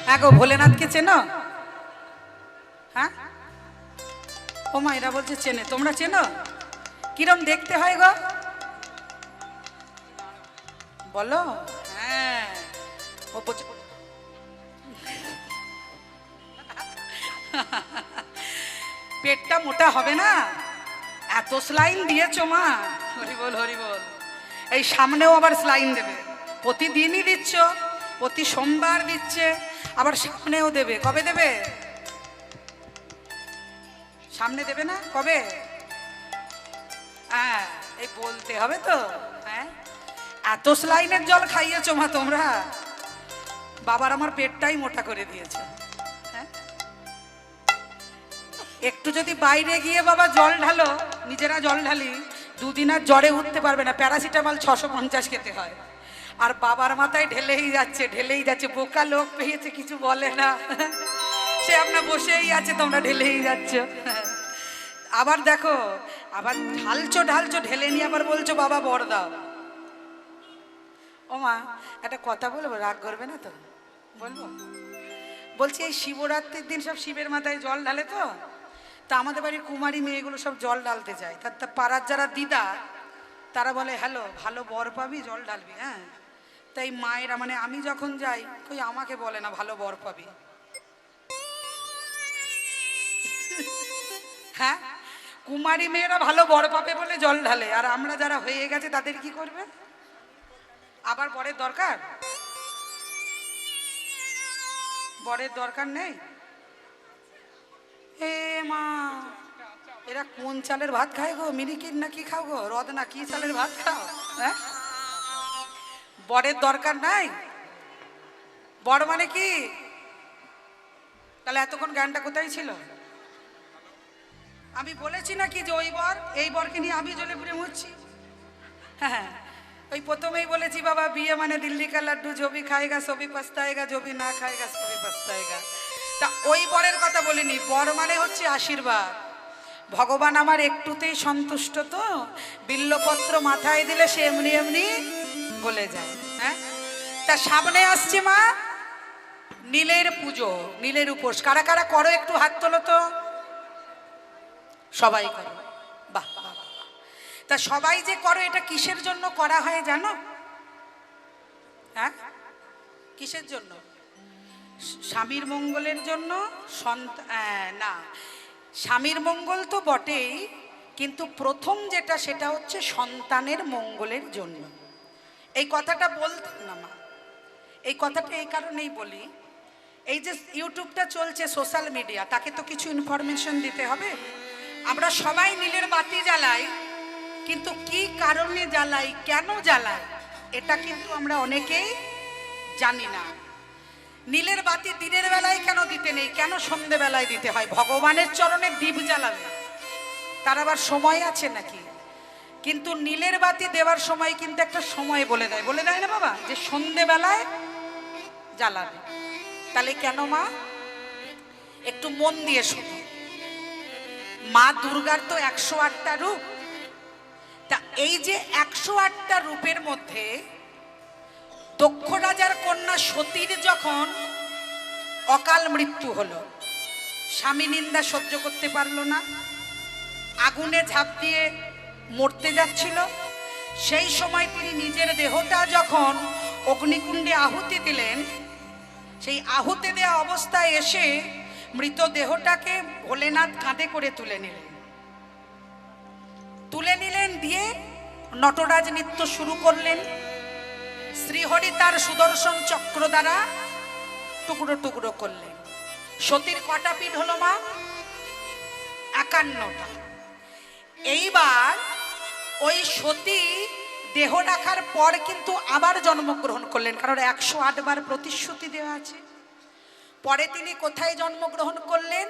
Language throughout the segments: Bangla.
হ্যাঁ গো, ভোলেনাথকে চেনো? হ্যাঁ, ও মা, এরা বলছে চেনে। তোমরা চেনো? কিরম দেখতে হয় গো বলো? হ্যাঁ, ও পেটটা মোটা হবে না? এত স্লাইন দিয়েছো মা, হরি বল হরি বল। এই সামনেও আবার স্লাইন দেবে, প্রতিদিনই দিচ্ছ, প্রতি সোমবার দিচ্ছে, আবার সামনেও দেবে। কবে দেবে? সামনে দেবে না? কবে? হ্যাঁ, এই বলতে হবে তো। হ্যাঁ, এত স্লাইনের জল খাইয়েছো মা তোমরা, বাবার আমার পেটটাই মোটা করে দিয়েছে। হ্যাঁ, একটু যদি বাইরে গিয়ে বাবা জল ঢালো, নিজেরা জল ঢালি, দুদিন আর জ্বরে উঠতে পারবে না। প্যারাসিটামল 650 খেতে হয়, আর বাবার মাথায় ঢেলেই যাচ্ছে ঢেলেই যাচ্ছে। বোকা লোক পেয়েছে, কিছু বলে না, সে আপনার বসেই আছে, তোমরা ঢেলেই যাচ্ছ। আবার দেখো, আবার ঢালছো ঢালছো, ঢেলে নিয়ে আবার বলছো বাবা বর দাও। ও মা, একটা কথা বলবো, রাগ করবে না তো? বলবো? বলছি, এই শিবরাত্রির দিন সব শিবের মাথায় জল ঢালে তো, তা আমাদের বাড়ির কুমারী মেয়েগুলো সব জল ঢালতে যায়। তা পাড়ার যারা দিদা, তারা বলে হ্যালো, ভালো বর পাবি, জল ঢালবি। হ্যাঁ, তাই মায়েরা, মানে আমি যখন যাই, কই আমাকে বলে না ভালো বর পাবি। হ্যাঁ, কুমারী মেয়েরা ভালো বর পাবে বলে জল ঢালে, আর আমরা যারা হয়ে গেছে তাদের কি করবে? আবার বরের দরকার? বরের দরকার নেই? এ মা, এরা কোন চালের ভাত খায় গো? মিনিকিট না কি খাও গো? রদ না কি চালের ভাত খাও? হ্যাঁ, বরের দরকার নাই? বর মানে কি? তাহলে এতক্ষণ জ্ঞানটা কোথায় ছিল? আমি বলেছি নাকি যে ওই বর, এই বরকে নিয়ে আমি জ্বলে পুড়ে মরছি? হ্যাঁ, ওই প্রথমেই বলেছি বাবা, বিয়ে মানে দিল্লি কা লাড্ডু, জবি খায়গা সবই পস্তায়েগা, জবি না খায়গা সবই পস্তায়েগা। তা ওই বরের কথা বলিনি। বর মানে হচ্ছে আশীর্বাদ। ভগবান আমার একটুতেই সন্তুষ্ট তো, বিল্লপত্র মাথায় দিলে সে এমনি এমনি গলে যায়। হ্যাঁ, তা সামনে আসছে মা নীলের পুজো, নীলের উপোস। কারা কারা করো একটু হাত তোলো তো। সবাই করো, বাহ বাহ। তা সবাই যে করো, এটা কিসের জন্য করা হয় জানো? হ্যাঁ, কিসের জন্য? স্বামীর মঙ্গলের জন্য। না, স্বামীর মঙ্গল তো বটেই, কিন্তু প্রথম যেটা, সেটা হচ্ছে সন্তানের মঙ্গলের জন্য। এই কথাটা বলতাম না মা, এই কথাটা এই কারণেই বলি, এই যে ইউটিউবটা চলছে, সোশ্যাল মিডিয়া, তাকে তো কিছু ইনফরমেশন দিতে হবে। আমরা সবাই নীলের বাতি জ্বালাই, কিন্তু কি কারণে জ্বালাই, কেন জ্বালাই, এটা কিন্তু আমরা অনেকেই জানি না। নীলের বাতি দিনের বেলায় কেন দিতে নেই, কেন সন্ধ্যেবেলায় দিতে হয়? ভগবানের চরণে দীপ জ্বালাবে, তার আবার সময় আছে নাকি? কিন্তু নীলের বাতি দেওয়ার সময় কিন্তু একটা সময় বলে দেয়, বলে দেয় না বাবা, যে সন্ধ্যেবেলায় জ্বালাবে। তাহলে কেন মা? একটু মন দিয়ে শোনো। মা দুর্গার তো 108টা রূপ। তা এই যে 108টা রূপের মধ্যে দক্ষ রাজার কন্যা সতীর যখন অকাল মৃত্যু হলো, স্বামী নিন্দা সহ্য করতে পারলো না, আগুনে ঝাঁপ দিয়ে মরতে যাচ্ছিল, সেই সময় তিনি নিজের দেহটা যখন অগ্নিকুণ্ডে আহুতি দিলেন, সেই আহুতি দেওয়া অবস্থায় এসে মৃত দেহটাকে ভোলেনাথ কাঁধে করে তুলে নিলেন, দিয়ে নটরাজ নৃত্য শুরু করলেন। শ্রীহরি তার সুদর্শন চক্র দ্বারা টুকরো টুকরো করলেন। সতীর কটা পিঠ হলো মা? 51টা। এইবার ওই সতী দেহ রাখার পর কিন্তু আবার জন্মগ্রহণ করলেন, কারণ 108 বার প্রতিশ্রুতি দেওয়া আছে। পরে তিনি কোথায় জন্মগ্রহণ করলেন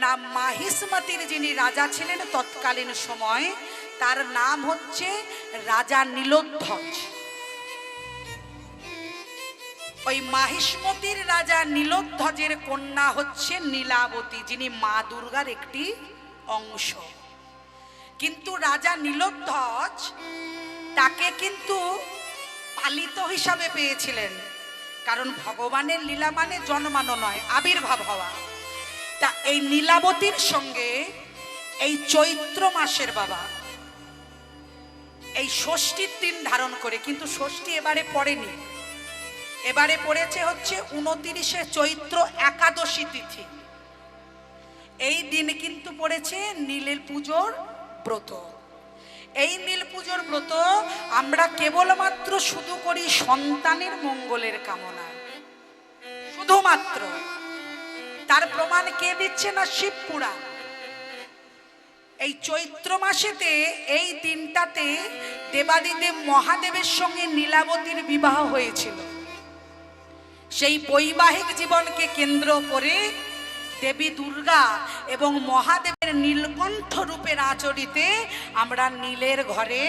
না, মাহিষ্মতির যিনি রাজা ছিলেন তৎকালীন সময়, তার নাম হচ্ছে রাজা নীলোধ্বজ। ওই মাহিষ্মতির রাজা নীলোধ্বজের কন্যা হচ্ছে নীলাবতী, যিনি মা দুর্গার একটি অংশ। কিন্তু রাজা নীলোধ্বজ তাকে কিন্তু পালিত হিসাবে পেয়েছিলেন, কারণ ভগবানের লীলা মানে জন্মানো নয়, আবির্ভাব হওয়া। তা এই নীলাবতীর সঙ্গে এই চৈত্র মাসের বাবা এই ষষ্ঠীর দিন ধারণ করে, কিন্তু ষষ্ঠী এবারে পড়েনি, এবারে পড়েছে হচ্ছে 29শে চৈত্র একাদশী তিথি। এই দিন কিন্তু পড়েছে নীলের পুজোর ব্রত। এই নীল পুজোর ব্রত আমরা কেবলমাত্র শুধু করি সন্তানের মঙ্গলের কামনা, শুধুমাত্র। তার প্রমাণ কে দিচ্ছে না? শিব পুরাণ। এই চৈত্র মাসেতে এই দিনটাতে দেবাদিদেব মহাদেবের সঙ্গে নীলাবতীর বিবাহ হয়েছিল। সেই বৈবাহিক জীবনকে কেন্দ্র করে দেবী দুর্গা এবং মহাদেবের নীলকণ্ঠ রূপের আচরিতে আমরা নীলের ঘরে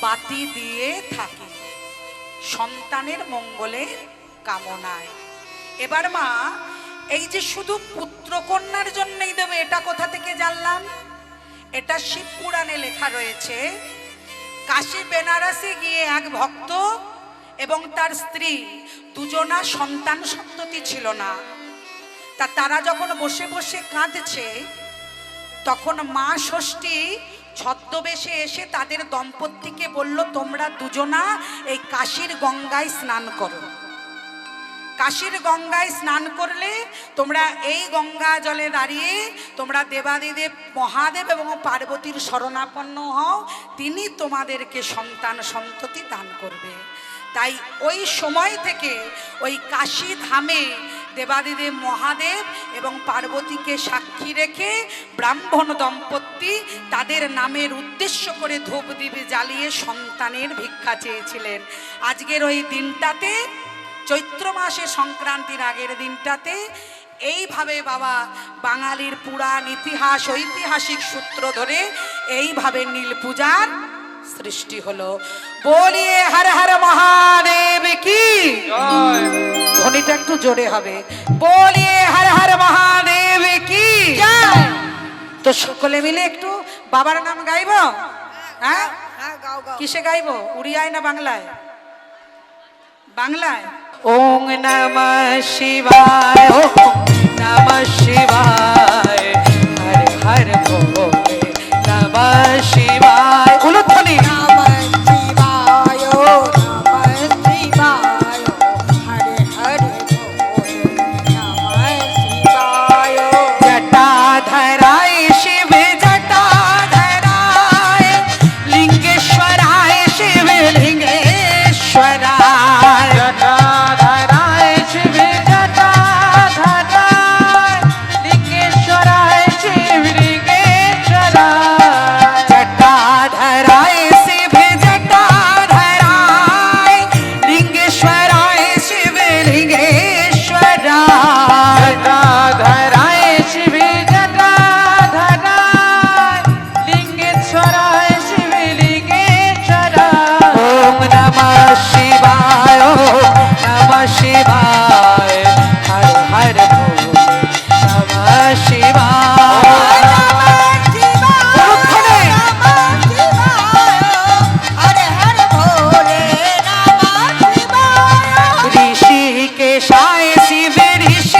বাতি দিয়ে থাকি সন্তানের মঙ্গলের কামনায়। এবার মা, এই যে শুধু পুত্রকন্যার জন্যই দেবে, এটা কোথা থেকে জানলাম? এটা শিব পুরাণে লেখা রয়েছে। কাশী বেনারসে গিয়ে এক ভক্ত এবং তার স্ত্রী দুজনা সন্তান সন্ততি ছিল না। তা তারা যখন বসে বসে কাঁদছে, তখন মা ষষ্ঠী ছদ্মবেশে এসে তাদের দম্পতিকে বলল, তোমরা দুজনা এই কাশীর গঙ্গায় স্নান করো। কাশীর গঙ্গায় স্নান করলে তোমরা এই গঙ্গা জলে দাঁড়িয়ে তোমরা দেবাদিদেব মহাদেব এবং পার্বতীর শরণাপন্ন হও, তিনি তোমাদেরকে সন্তান সন্ততি দান করবে। তাই ওই সময় থেকে ওই কাশী ধামে দেবাদিদেব মহাদেব এবং পার্বতীকে সাক্ষী রেখে ব্রাহ্মণ দম্পতি তাদের নামের উদ্দেশ্য করে ধূপদীপ জ্বালিয়ে সন্তানের ভিক্ষা চেয়েছিলেন। আজকের ওই দিনটাতে, চৈত্র মাসে সংক্রান্তির আগের দিনটাতে, এইভাবে বাবা বাঙালির পুরাণ ইতিহাস ঐতিহাসিক সূত্র ধরে এইভাবে নীল পূজার সৃষ্টি হলো। বলিয়ে হর হর মহাদেব কি জয়। ধ্বনিটা একটু জোরে হবে। বলিয়ে হর হর মহাদেব কি জয়। তো সকলে মিলে একটু বাবার নাম গাইব। হ্যাঁ, কিসে গাইব? উড়িয়ায় না বাংলায়? বাংলায়। ওং নমঃ শিবায়, ওং নমঃ শিবায়, হর হর ভোলে নমঃ শিবায়। উলুধ্বনি। নমঃ শিবায়, নমঃ শিবায়, হরে হরে ভোলে নমঃ শিবায়। জটাধরায় শিব জটাধরায়, লিঙ্গেশ্বরায় শিব লিঙ্গেশ্বরায়। জটাধরায় শিব জটাধরায়, লিঙ্গেশ্বরায় শিব লিঙ্গেশ্বরায়। জটাধরায় শিব জটাধরায়, লিঙ্গেশ্বরায় শিব লিঙ্গেশ্বরায়। জটাধরায় শিব জটাধরায়, লিঙ্গেশ্বরায় শিব লিঙ্গেশ্বরায়। ওম নমঃ শিবায়, ওম নমঃ শিবায়, হর হর ভোলে নমঃ শিবায়। ঋষিকেশায় শিব ঋষি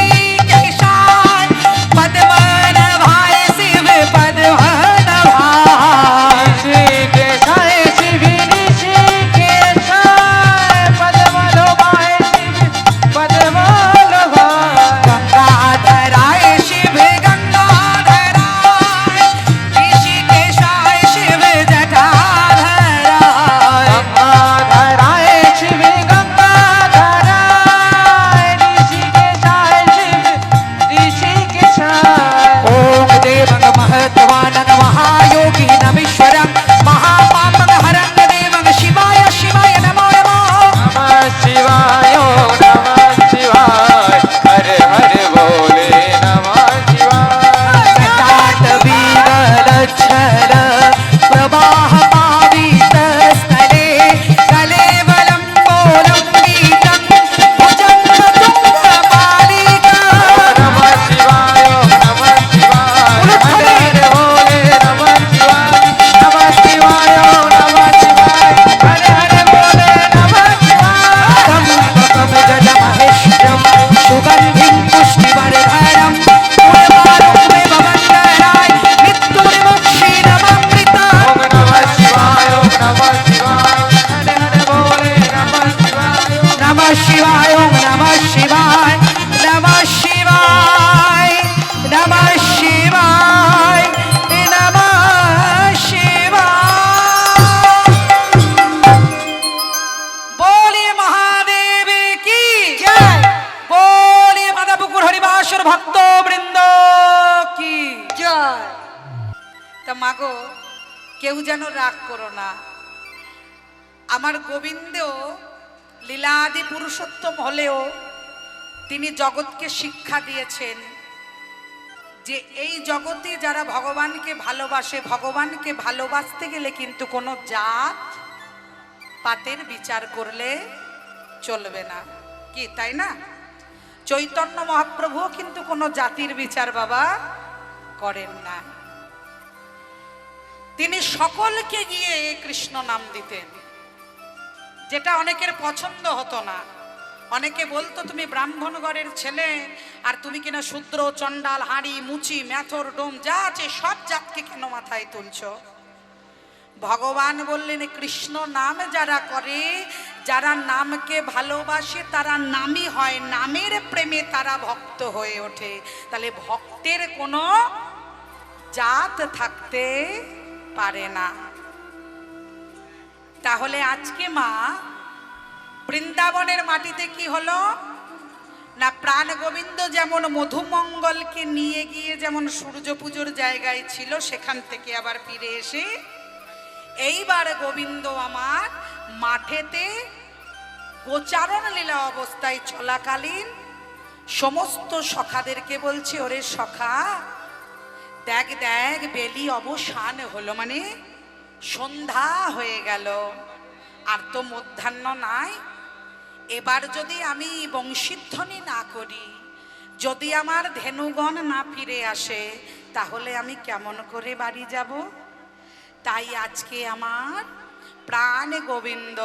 কেউ যেন রাগ করো না। আমার গোবিন্দ লীলাদি পুরুষোত্তম হলেও তিনি জগৎকে শিক্ষা দিয়েছেন যে এই জগতে যারা ভগবানকে ভালোবাসে, ভগবানকে ভালোবাসতে গেলে কিন্তু কোনো জাত পাতের বিচার করলে চলবে না, কি তাই না? চৈতন্য মহাপ্রভুও কিন্তু কোনো জাতির বিচার বাবা করেন না। তিনি সকলকে গিয়ে কৃষ্ণ নাম দিতেন, যেটা অনেকের পছন্দ হতো না। অনেকে বলতো তুমি ব্রাহ্মণ ঘরের ছেলে আর তুমি কিনা শূদ্র, চণ্ডাল, হাঁড়ি, মুচি, মেথর, ডোম যা আছে সব জাতকে কেন মাথায় তুলছো? ভগবান বললেন কৃষ্ণ নাম যারা করে, যারা নামকে ভালোবাসে তারা নামই হয়, নামের প্রেমে তারা ভক্ত হয়ে ওঠে। তাহলে ভক্তের কোনো জাত থাকতে পারে না। তাহলে আজকে মা বৃন্দাবনের মাটিতে কি হলো না, প্রাণ গোবিন্দ যেমন মধুমঙ্গলকে নিয়ে গিয়ে যেমন সূর্য পুজোর জায়গায় ছিল, সেখান থেকে আবার ফিরে এসে এইবার গোবিন্দ আমার মাঠেতে গোচারণ লীলা অবস্থায় চলাকালীন সমস্ত সখাদেরকে বলছে, ওরে সখা দেখ দেখ বেলি অবসান হলো, মানে সন্ধ্যা হয়ে গেল, আর তো মধ্যাহ্ন নাই। এবার যদি আমি বংশীধ্বনি না করি, যদি আমার ধেনুগণ না ফিরে আসে, তাহলে আমি কেমন করে বাড়ি যাব? তাই আজকে আমার প্রাণ গোবিন্দ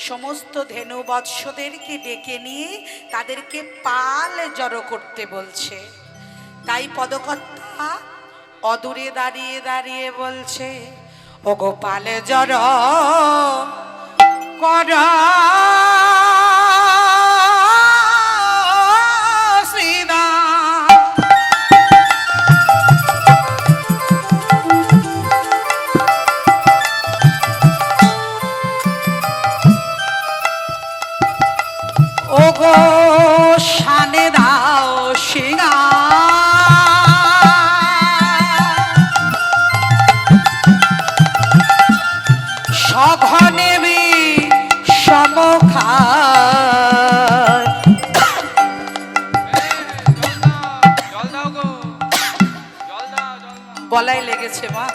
সমস্ত ধেনু বৎসদেরকে ডেকে নিয়ে তাদেরকে পাল জড়ো করতে বলছে। তাই পদকর্তা অদূরে দাঁড়িয়ে দাঁড়িয়ে বলছে, ও গোপাল জড়ো কর ওগো শানে দাও সিঙা, সঘনে বি সমখা। গলায় লেগেছে মা,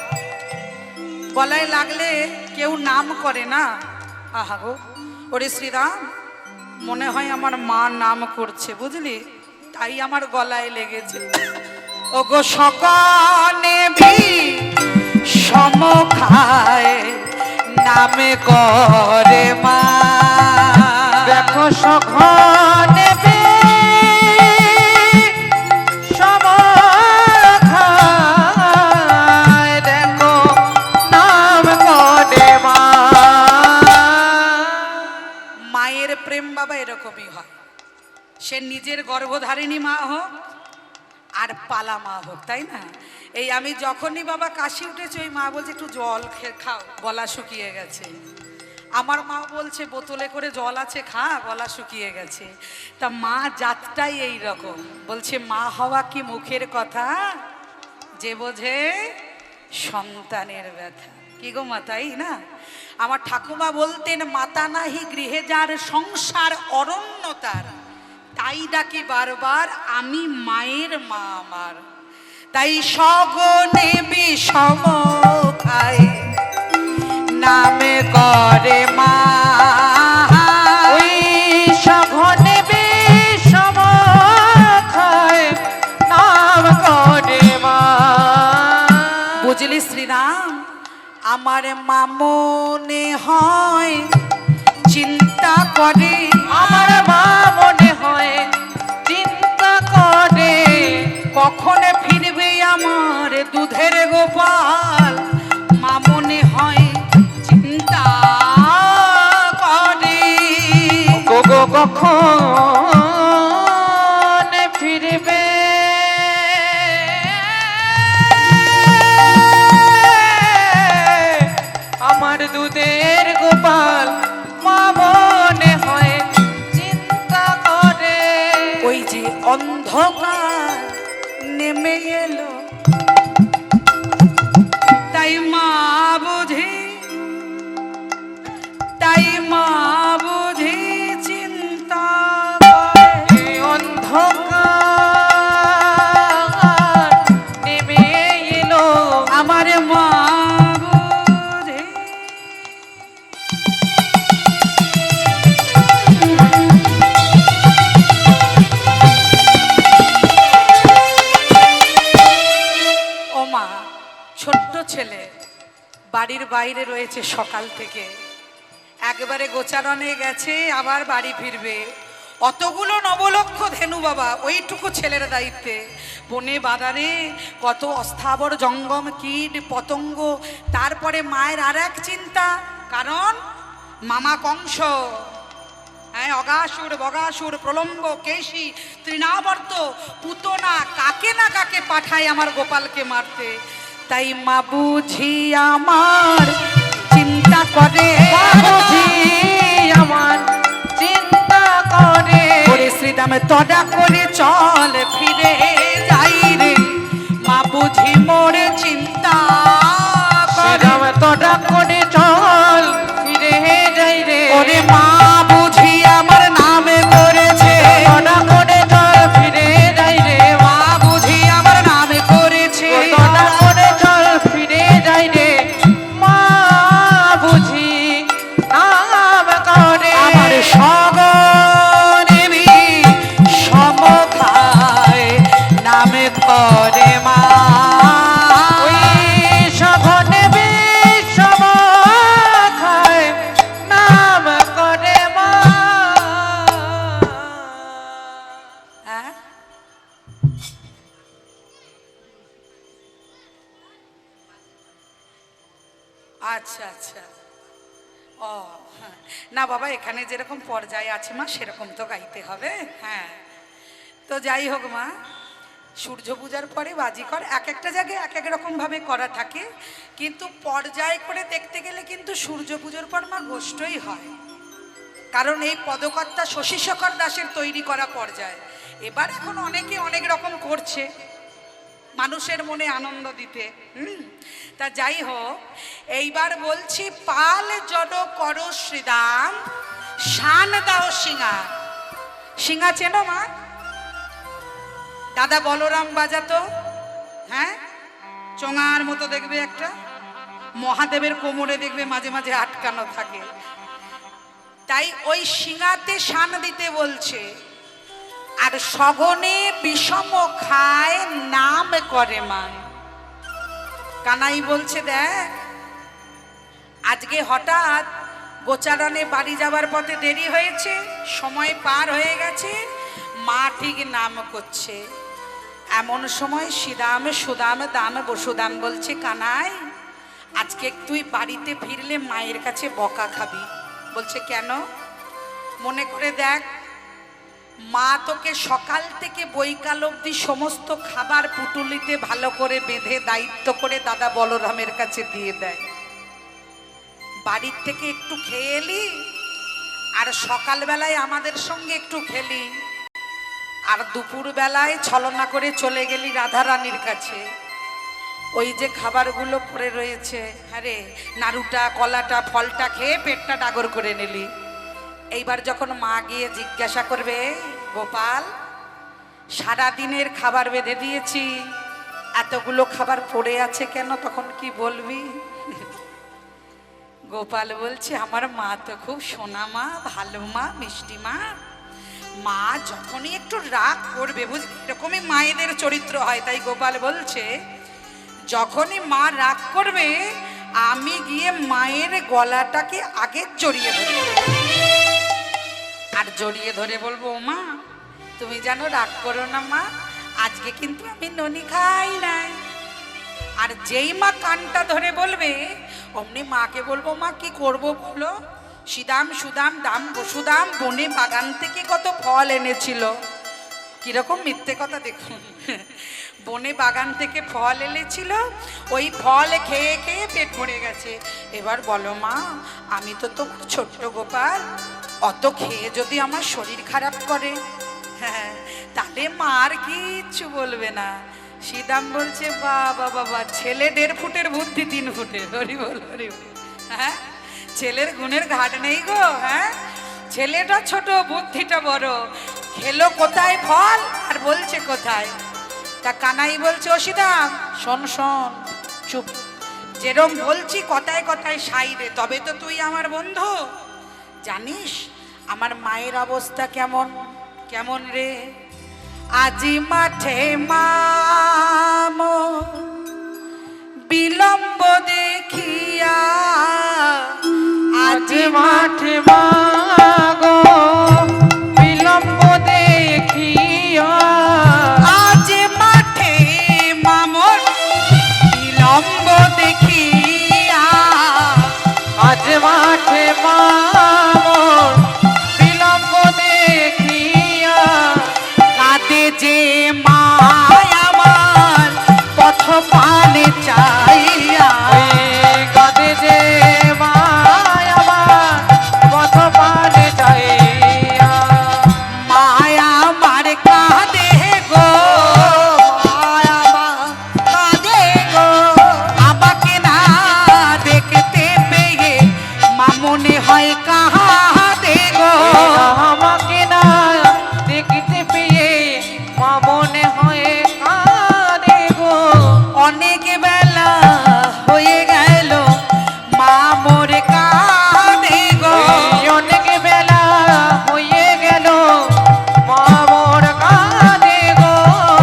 গলায় লাগলে কেউ নাম করে না। আহা গো, ওরে শ্রীরাম, মনে হয় আমার মা নাম করছে, বুঝলি, তাই আমার গলায় লেগেছে। ও গো সকনে বি সমখায় নামে করে মা, দেখো সঘনে বি সমখায়, দেখো নাম করে মা। মায়ের প্রেম বাবা এরকমই হয়, সে নিজের গর্ভধারিণী মা হোক আর পালা মা হোক, তাই না? এই আমি যখনই বাবা কাশি উঠেছে, ওই মা বলছে একটু জল খাও, গলা শুকিয়ে গেছে। আমার মা বলছে বোতলে করে জল আছে, খা, গলা শুকিয়ে গেছে। তা মা জাতটাই এই রকম, বলছে মা হওয়া কি মুখের কথা, যে বোঝে সন্তানের ব্যথা। কি গো মা, তাই না? আমার ঠাকুমা বলতেন, মাতা নাহি গৃহে যার সংসার অরণ্য তার, তাই ডাকি বারবার আমি মায়ের মা আমার। তাই সগনে বিষম খায় নামে করে মা, ওই সঘনে বিষম খায় নাম করে মা। বুঝলি শ্রীরাম, আমার মা মনে হয় চিন্তা করে, আমার মা মনে হয় চিন্তা করে, কখন ফিরবে আমার দুধের গোপাল। মা মনে হয় চিন্তা করে, গো কখন ফিরবে আমার দুধের গোপাল। মা মনে হয় চিন্তা করে, ওই যে অন্ধকার নেমে এলো, তাই মা বাড়ির বাইরে রয়েছে সকাল থেকে, একবারে গোচারণে গেছে, আবার বাড়ি ফিরবে। অতগুলো নবলক্ষ ধেনু বাবা ওইটুকু ছেলের দায়িত্বে, বনে বাদারে কত অস্থাবর জঙ্গম কীট পতঙ্গ। তারপরে মায়ের আর এক চিন্তা, কারণ মামা কংস, হ্যাঁ, অগাসুর বগাসুর প্রলম্ব কেশী তৃণাবর্ত পুতনা কাকে না কাকে পাঠায় আমার গোপালকে মারতে। তাই মা বুঝি আমার চিন্তা করে, বুঝি আমার চিন্তা করে, ওরে শ্রীরামে তডা করে চল ফিরে যাই রে। মা বুঝি মোরে চিন্তা করে, শ্রীরাম তোরা করে চল ফিরে যাই রে। ওরে মা বুঝি আমার নামে করেছে, তোরা করে চল ফিরে যাই রে। মা বুঝি আমার নামে করেছে, তোরা করে চল ফিরে যাই রে। মা বুঝি নাম করে, আমার সগনেবি সমখায় নামে করে মা। ওই সঘনে বিষম খায় নাম করে মা। হ্যাঁ? আচ্ছা আচ্ছা, ও হ্যাঁ। না বাবা, এখানে যেরকম পর্যায়ে আছে মা সেরকম তো গাইতে হবে। হ্যাঁ, তো যাই হোক মা, সূর্য পূজার পরে বাজিকর এক একটা জায়গায় এক এক রকমভাবে করা থাকে, কিন্তু পর্যায় করে দেখতে গেলে কিন্তু সূর্য পুজোর পর মা গোষ্ঠই হয়। কারণ এই পদকর্তা শশীশেখর দাসের তৈরি করা পর্যায়। এবার এখন অনেকে অনেক রকম করছে মানুষের মনে আনন্দ দিতে। তা যাই হোক, এইবার বলছি, পাল জড করো শ্রীদাম, শান দাও সিঙা। সিঙা চেনো মা? দাদা বলরাম বাজাতো, হ্যাঁ, চোঙার মতো দেখবে একটা, মহাদেবের কোমরে দেখবে মাঝে মাঝে আটকানো থাকে। তাই ওই সিঙাতে শান দিতে বলছে। আর সগনে বিষম খায় নাম করে মান। কানাই বলছে, দেখ আজকে হঠাৎ গোচারণে বাড়ি যাবার পথে দেরি হয়েছে, সময় পার হয়ে গেছে, মা ঠিক নাম করছে। এমন সময় শ্রীদাম সুদাম দাম বসুদাম বলছে, কানাই আজকে তুই বাড়িতে ফিরলে মায়ের কাছে বকা খাবি। বলছে কেন? মনে করে দেখ, মা তোকে সকাল থেকে বৈকাল অবধি সমস্ত খাবার পুটুলিতে ভালো করে বেঁধে দায়িত্ব করে দাদা বলরামের কাছে দিয়ে দেয়। বাড়ির থেকে একটু খেয়ে এলি, আর সকালবেলায় আমাদের সঙ্গে একটু খেলি, আর দুপুর বেলায় ছলনা করে চলে গেলি রাধারানীর কাছে। ওই যে খাবারগুলো পড়ে রয়েছে, আরে নাড়ুটা কলাটা ফলটা খেয়ে পেটটা ডাগর করে নিলি। এইবার যখন মা গিয়ে জিজ্ঞাসা করবে, গোপাল সারা দিনের খাবার বেঁধে দিয়েছি, এতগুলো খাবার পড়ে আছে কেন? তখন কি বলবি? গোপাল বলছে, আমার মা তো খুব সোনা মা, ভালো মা, মিষ্টি মা। মা যখনই একটু রাগ করবে, বুঝলি, এরকমই মায়েদের চরিত্র হয়। তাই গোপাল বলছে, যখনই মা রাগ করবে আমি গিয়ে মায়ের গলাটাকে আগে জড়িয়ে ধরব, আর জড়িয়ে ধরে বলবো, মা তুমি জানো রাগ করো না মা, আজকে কিন্তু আমি ননি খাই নাই। আর যেই মা কানটা ধরে বলবে, অমনি মাকে বলবো, মা কি করব বলো? শ্রীদাম সুদাম দাম বসুদাম বনে বাগান থেকে কত ফল এনেছিল। কিরকম মিথ্যে কথা দেখুন, বনে বাগান থেকে ফল এনেছিল, ওই ফল খেয়ে খেয়ে পেট ভরে গেছে। এবার বলো মা, আমি তো তোমার ছোট্ট গোপাল, অত খেয়ে যদি আমার শরীর খারাপ করে, হ্যাঁ, তাহলে মা আর কিচ্ছু বলবে না। শ্রীদাম বলছে, বাবা বাবা, ছেলে 1.5 ফুটের বুদ্ধি 3 ফুটের। হরি বল, হরি বল। হ্যাঁ, ছেলের গুণের ঘাট নেই গো। হ্যাঁ, ছেলেটা ছোট, বুদ্ধিটা বড়। খেলো কোথায় ফল, আর বলছে কোথায়। তা কানাই বলছে, ও শ্রীদাম শোন শোন, চুপ, যেরম বলছি কথায় কথায় সাইরে, তবে তো তুই আমার বন্ধু। জানিস আমার মায়ের অবস্থা কেমন? কেমন রে? আজি মাঠে মাম বিলম্ব দেখিয়া মাঠে মাগো বিলম্ব দেখিয়া, আজ মাঠে মামর বিলম্ব দেখিয়া, আজ মাঠে মামর বিলম্ব দেখিয়া, কাঁদে যে মায় আমার পথ পানে চাইয়া, কাঁদে যে মায় আমার পথ পানে যাইয়া, মায়া আমার কাঁদে গো, মায়া আমার কাঁদে গো, আমাকে না দেখতে পেয়ে মা মনে হয় কাঁদে গো, আমাকে না দেখতে পেয়ে মা মনে হয় কাঁদে গো, অনেক বেলা হয়ে গেল মা মোর কাঁদে গো, এই অনেক বেলা হয়ে গেল মা মোর কাঁদে গো,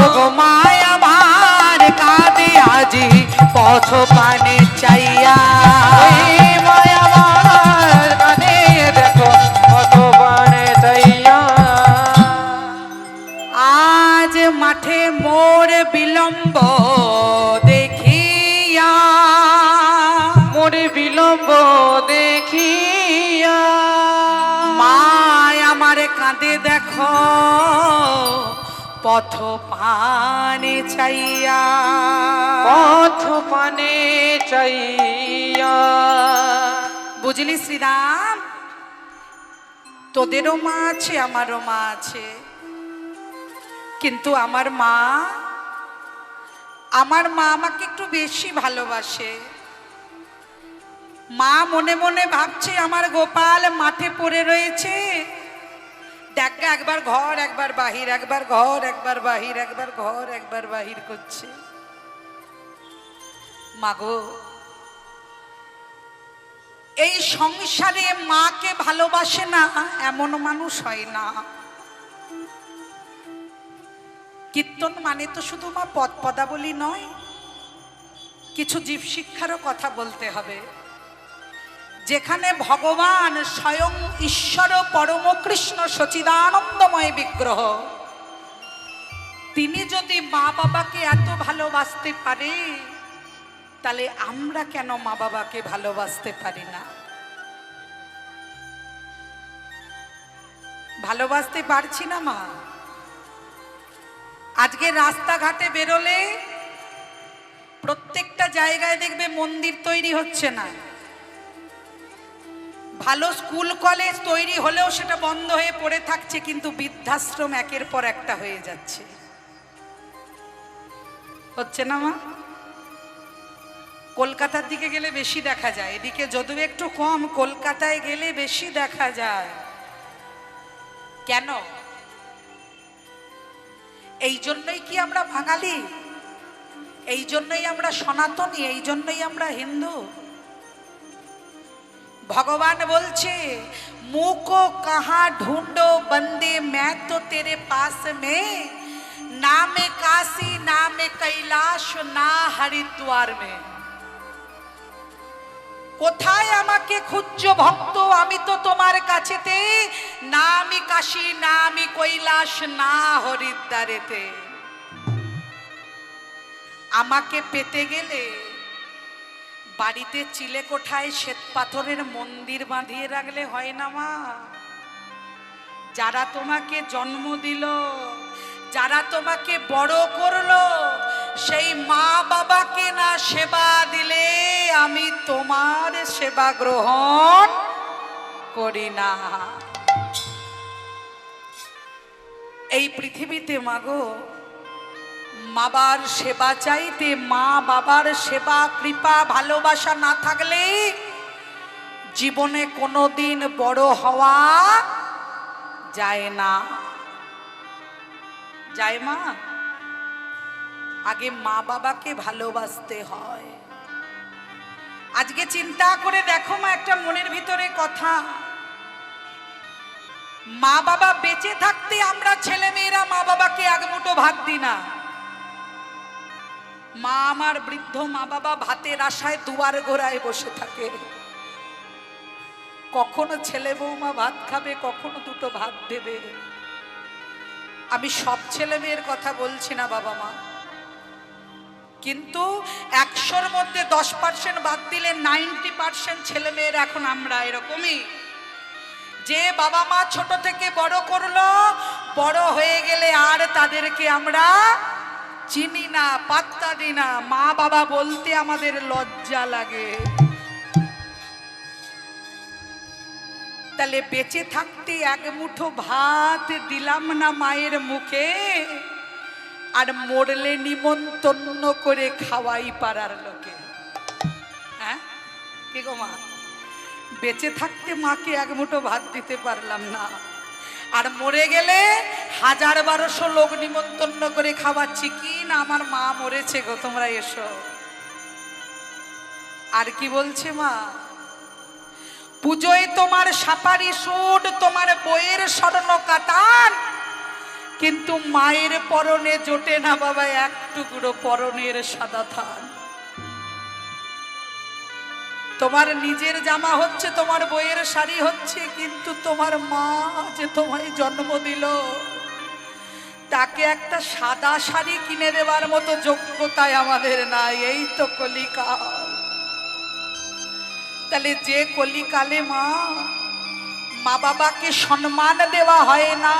ওগো মায় আমার কাঁদে আজি পথ পানে চাইয়া, ওই মায়া আমার কাঁদে দেখো কত বানে চাইয়া, আজ মাঠে মোর বিলম্ব দেখিয়া, মোরে বিলম্ব দেখিয়া, মায় আমার কাঁদে দেখো পথ পানে চাইয়া, পথ পানে চাইয়া, বুঝলি শ্রীরাম, তোদেরও মা আছে আমারও মা আছে, কিন্তু আমার মা আমাকে একটু বেশি ভালোবাসে। মা মনে মনে ভাবছে আমার গোপাল মাঠে পড়ে রয়েছে, দেখ একবার ঘর একবার বাহির, একবার ঘর একবার বাহির, একবার ঘর একবার বাহির করছে। মাগো, এই সংসারে মাকে ভালোবাসে না এমন মানুষ হয় না। কীর্তন মানে তো শুধু মা পদ পদাবলী নয়, কিছু জীব শিক্ষারও কথা বলতে হবে। যেখানে ভগবান স্বয়ং ঈশ্বর পরম কৃষ্ণ সচিদানন্দময় বিগ্রহ, তিনি যদি মা বাবাকে এত ভালোবাসতে পারে, তাহলে আমরা কেন মা বাবাকে ভালোবাসতে পারি না? ভালোবাসতে পারছি না মা? আজকে রাস্তাঘাটে বেরোলে প্রত্যেকটা জায়গায় দেখবে মন্দির তৈরি হচ্ছে না, ভালো স্কুল কলেজ তৈরি হলেও সেটা বন্ধ হয়ে পড়ে থাকছে, কিন্তু বৃদ্ধাশ্রম একের পর একটা হয়ে যাচ্ছে। হচ্ছে না মা? কলকাতার দিকে গেলে বেশি দেখা যায়, এদিকে যদিও একটু কম, কলকাতায় গেলে বেশি দেখা যায়। কেন? এই জন্যই কি আমরা বাঙালি? এই জন্যই আমরা সনাতনী? এই জন্যই আমরা হিন্দু? ভগবান বলছে, মুকো কাহা ঢুंढो बंदे मैं तो तेरे पास में, ना में काशी ना में कैलाश ना हरिद्वार में। কোথায় আমাকে খুঁজছো ভক্ত? আমি তো তোমার কাছেতে, না আমি কাশী না আমি কৈলাস না হরিদ্বারেতে। আমাকে পেতে গেলে বাড়িতে চিলে কোঠায় শ্বেত পাথরের মন্দির বাঁধিয়ে রাখলে হয় না মা। যারা তোমাকে জন্ম দিল, যারা তোমাকে বড় করলো, সেই মা বাবাকে না সেবা দিলে আমি তোমার সেবা গ্রহণ করি না। এই পৃথিবীতে মাগো, বাবার সেবা চাইতে, মা বাবার সেবা কৃপা ভালোবাসা না থাকলে জীবনে কোনোদিন বড় হওয়া যায় না। যায় মা? আগে মা বাবাকে ভালোবাসতে হয়। আজকে চিন্তা করে দেখো মা, একটা মনের ভিতরে কথা, মা বাবা বেঁচে থাকতে আমরা ছেলে মেয়েরা মা বাবাকে এক মুঠো ভাত দিই না। মা আমার বৃদ্ধ মা বাবা ভাতের আশায় দুয়ার গোড়ায় বসে থাকে। কখনো ছেলে বৌমা ভাত খাবে, কখনো দুটো ভাত দেবে। আমি সব ছেলে মেয়ের কথা বলছি না বাবা মা, কিন্তু 100-র মধ্যে 10% বাদ দিলে 90% ছেলে মেয়ের এখন আমরা এরকমই, যে বাবা মা ছোট থেকে বড় করলো, বড় হয়ে গেলে আর তাদেরকে আমরা চিনি না, পাত্তা দিই না, মা বাবা বলতে আমাদের লজ্জা লাগে। তাহলে বেঁচে থাকতে এক মুঠো ভাত দিলাম না মায়ের মুখে, আর মরলে নিমন্ত্রণ করে খাওয়াই পাড়ার লোকে। হ্যাঁ কি গো মা, বেঁচে থাকতে মাকে এক মুঠো ভাত দিতে পারলাম না, আর মরে গেলে 1000-1200 লোক নিমন্ত্রণ করে খাওয়াচ্ছি, কি না আমার মা মরেছে গো, তোমরা এসো। আর কি বলছে মা, পুজোয় তোমার সাপারি সুট, তোমার বইয়ের স্বর্ণ কাতান, কিন্তু মায়ের পরনে জোটে না বাবা এক টুকরো পরনের সাদা থান। তোমার নিজের জামা হচ্ছে, তোমার বইয়ের শাড়ি হচ্ছে, কিন্তু তোমার মা যে তোমায় জন্ম দিল, তাকে একটা সাদা শাড়ি কিনে দেওয়ার মতো যোগ্যতায় আমাদের নাই। এই তো কলিকাল। তাহলে যে কলিকালে মা বাবাকে সম্মান দেওয়া হয় না,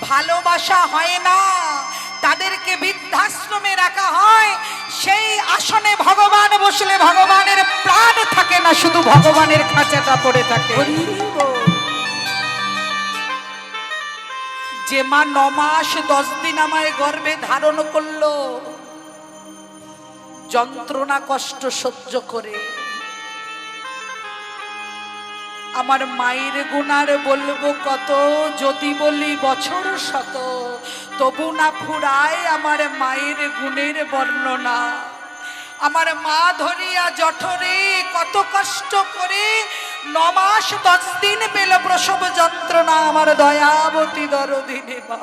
ভালোবাসা হয় না, তাদেরকে বৃদ্ধাশ্রমে রাখা হয়, সেই আসনে ভগবান বসলে ভগবানের প্রাণ থাকে না, শুধু ভগবানের খাঁচাটা পড়ে থাকে। যে মা 9 মাস 10 দিন আমায় গর্ভে ধারণ করলো, যন্ত্রণা কষ্ট সহ্য করে, আমার মায়ের গুণার বলবো কত, যদি বলি বছর শত, তবু না ফুরায় আমার মায়ের গুণের বর্ণনা। আমার মা ধরিয়া জঠরে কত কষ্ট করে 9 মাস 10 দিন পেল প্রসব যন্ত্রণা, আমার দয়াবতী দরদিনী মা।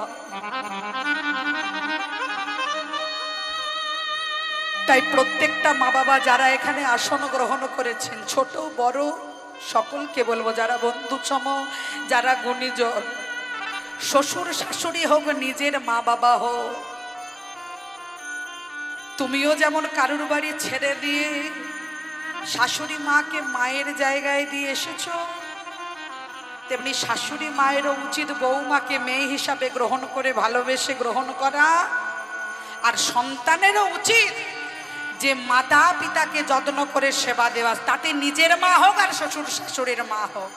তাই প্রত্যেকটা মা বাবা যারা এখানে আসন গ্রহণ করেছেন, ছোট বড় সকলকে বলবো, যারা বন্ধুসম, যারা গুণীজন, শ্বশুর শাশুড়ি হোক, নিজের মা বাবা হোক, তুমিও যেমন কারুর বাড়ি ছেড়ে দিয়ে শাশুড়ি মাকে মায়ের জায়গায় দিয়ে এসেছো, তেমনি শাশুড়ি মায়েরও উচিত বৌমাকে মেয়ে হিসাবে গ্রহণ করে ভালোবেসে গ্রহণ করা। আর সন্তানেরও উচিত যে মাতা পিতাকে যত্ন করে সেবা দেওয়া, তাতে নিজের মা হোক আর শ্বশুর শাশুড়ির মা হোক,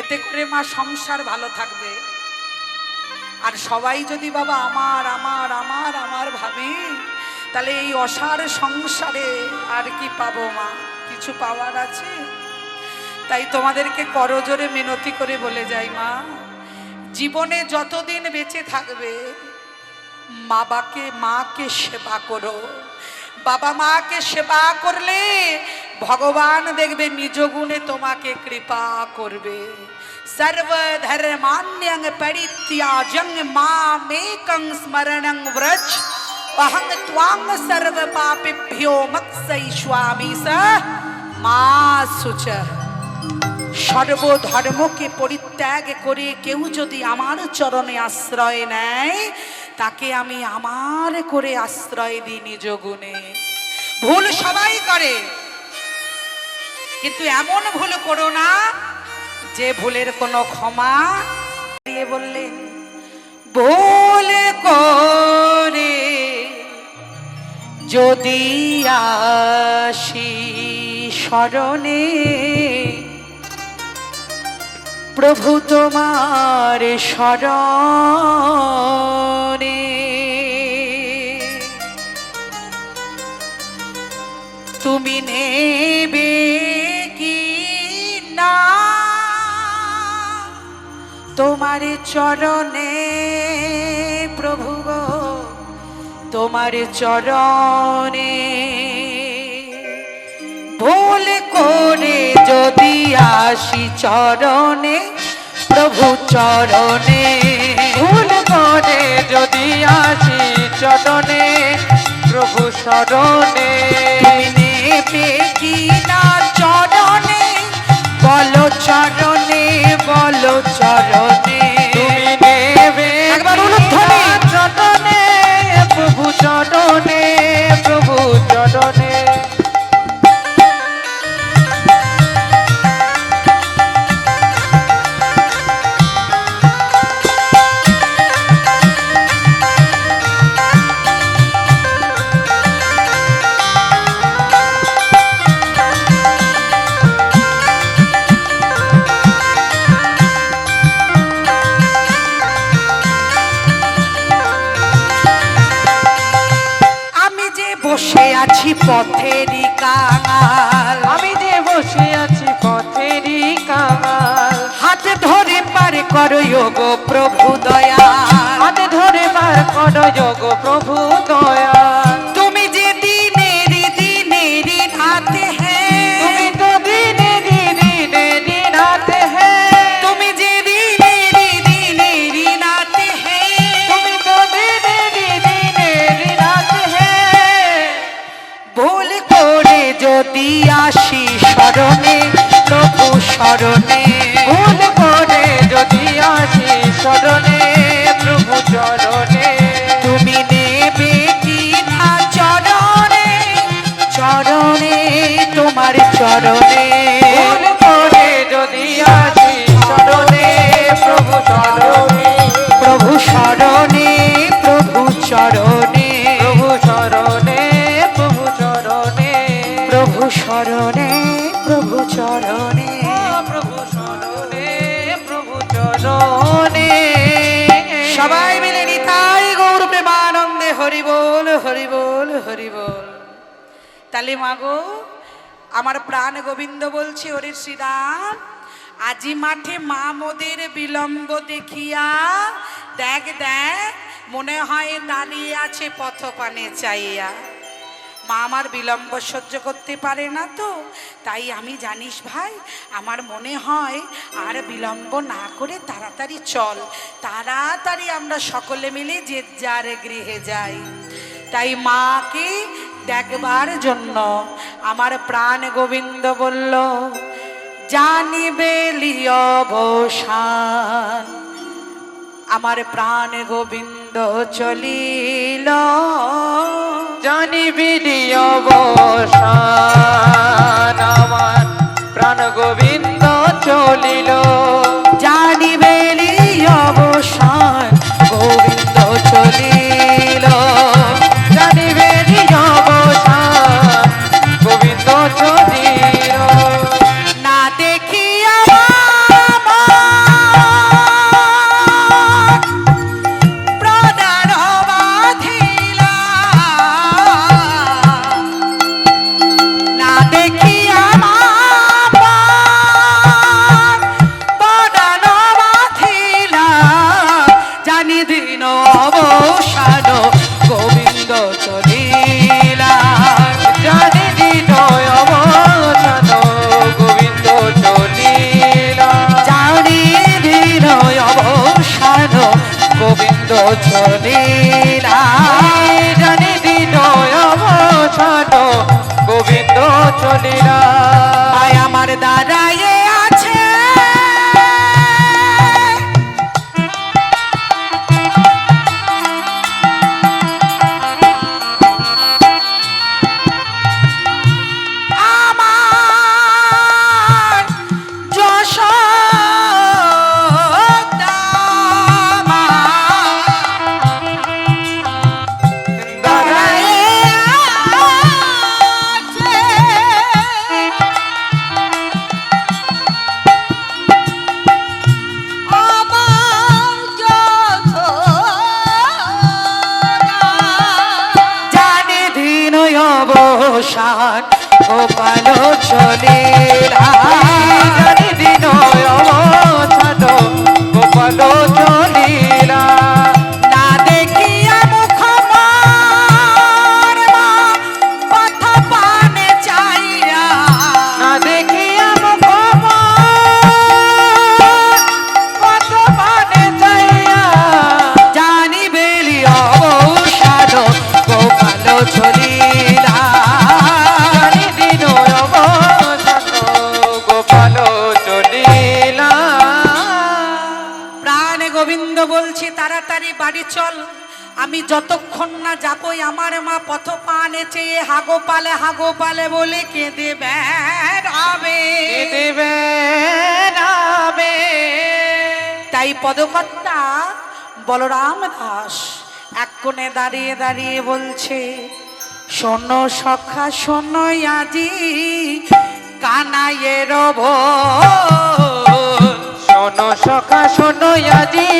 এতে করে মা সংসার ভালো থাকবে। আর সবাই যদি বাবা আমার আমার আমার আমার ভাবি, তাহলে এই অসার সংসারে আর কি পাবো মা, কিছু পাওয়ার আছে? তাই তোমাদেরকে করজোরে মিনতি করে বলে যাই মা, জীবনে যতদিন বেঁচে থাকবে মাকে সেবা করো। বাবা মাকে সেবা করলে ভগবান দেখবে নিজ গুণে তোমাকে কৃপা করবে। सर्वधर्मान्यं परित्याज्य मामेकं स्मरणं व्रज अहं त्वां सर्वपापेभ्यो मोक्षयिष्यामि स मा शुचः। সর্বধর্মকে পরিত্যাগ করে কেউ যদি আমার চরণে আশ্রয় নেয়, তাকে আমি আমার করে আশ্রয় দিই নিজ গুণে। ভুল সবাই করে, কিন্তু এমন ভুল করো না যে ভুলের কোনো ক্ষমা দিয়ে বললেন, ভুল করে যদি আসি শরণে, প্রভু তোমার শরণে, তুমি নেবে কি না তোমার চরণে প্রভু গো, তোমার চরণে। ভুল করে যদি আসি চরণে, প্রভু চরণে, ভুল করে যদি আসি চরণে, প্রভু শরণে, তুমি নেবে কি না চরণে আছি পথেরই কাঙাল, আমি যে বসে আছি পথেরই কাঙাল, হাত ধরে পার করো গো প্রভু দয়াল। হাতে ধরে পার করো গো প্রভু দয়াল। তুমি যে দিনেরি দিনেরি রাতে হ্যাঁ, তুমি তো দিনে দিনে দিনে রাতে হ্যাঁ, তুমি যে দিনেরি দিনেরি রাতে হ্যাঁ, তুমি তো দিনে দিনে রাতে হ্যাঁ। ভুল করে যদি আসি শরণে প্রভু শরণে, ভুল করে যদি আসি শরণে প্রভু চরণে, তুমি নেবে কি না চরণে, চরণে তোমার চরণে। ভুল করে যদি আসি শরণে প্রভু চরণে, প্রভু শরণে প্রভু চরণে, প্রভু চরণে, প্রভু চরণে, প্রভু শরণে প্রভু চরণে। প্রভু চরণে, প্রভু চরণে। সবাই মিলে নিতাই গৌর প্রেমানন্দে হরি বল হরি বল হরি বল। তাহলে মাগো আমার প্রাণ গোবিন্দ বলছে, ওরে শ্রীরাম আজি মাঠে মা মোদের বিলম্ব দেখিয়া, দেখ দেখ মনে হয় দাঁড়িয়ে আছে পথপানে চাইয়া। মা আমার বিলম্ব সহ্য করতে পারে না তো, তাই আমি জানিস ভাই আমার মনে হয় আর বিলম্ব না করে তাড়াতাড়ি চল, তাড়াতাড়ি আমরা সকলে মিলে যে যার গৃহে যাই। তাই মাকে দেখবার জন্য আমার প্রাণ গোবিন্দ বলল, জানিবে অবসান। আমার প্রাণ গোবিন্দ চলিল, জানিবি অবসান, আমার প্রাণ গোবিন্দ চলিল। জানিবে অবসান গোবিন্দ চলিল, জানিবে অবসান গোবিন্দ চলিল। না দেখিয়া প্রাণ বাঁধিলা, না দেখিয়া প্রাণ বাঁধিলা, জানি দিন অবসান গোবিন্দ চলিলা। জানি দিন অবসান গোবিন্দ চলিলা। জানি দিন অবসান গোবিন্দ চলিলা। জানি দিন অবসান গোবিন্দ চলিলা। ভাই আমার দাঁড়াইয়ে আছে আমার যশোদা মা, দাঁড়াইয়ে আছে আমার যশোদা। জানি দিন অবসান গোপাল চলিলা, জানি দিন অবসান গোপাল চলিলা। না দেখিয়া মুখ মার মা পথ পানে চাইয়া, না দেখিয়া মুখ কত পানে যাইয়া, জানিবে অবসান গোপাল চলিলা। জানি দিন অবসান গোপাল চলিলা। প্রাণ গোবিন্দ বলছে তাড়াতাড়ি বাড়ি চল, আমি যতক্ষণ না যাবই আমার মা পথ পানে চেয়ে হাগো পালে বলে কেঁদে বেড়াবে। দেবে নাবে, তাই পদকর্তা বলরাম দাস এক কোণে দাঁড়িয়ে দাঁড়িয়ে বলছে, শোনো সখা শোনো আজি কানাইয়ের ভোল, শোনো সখা শোনো আজি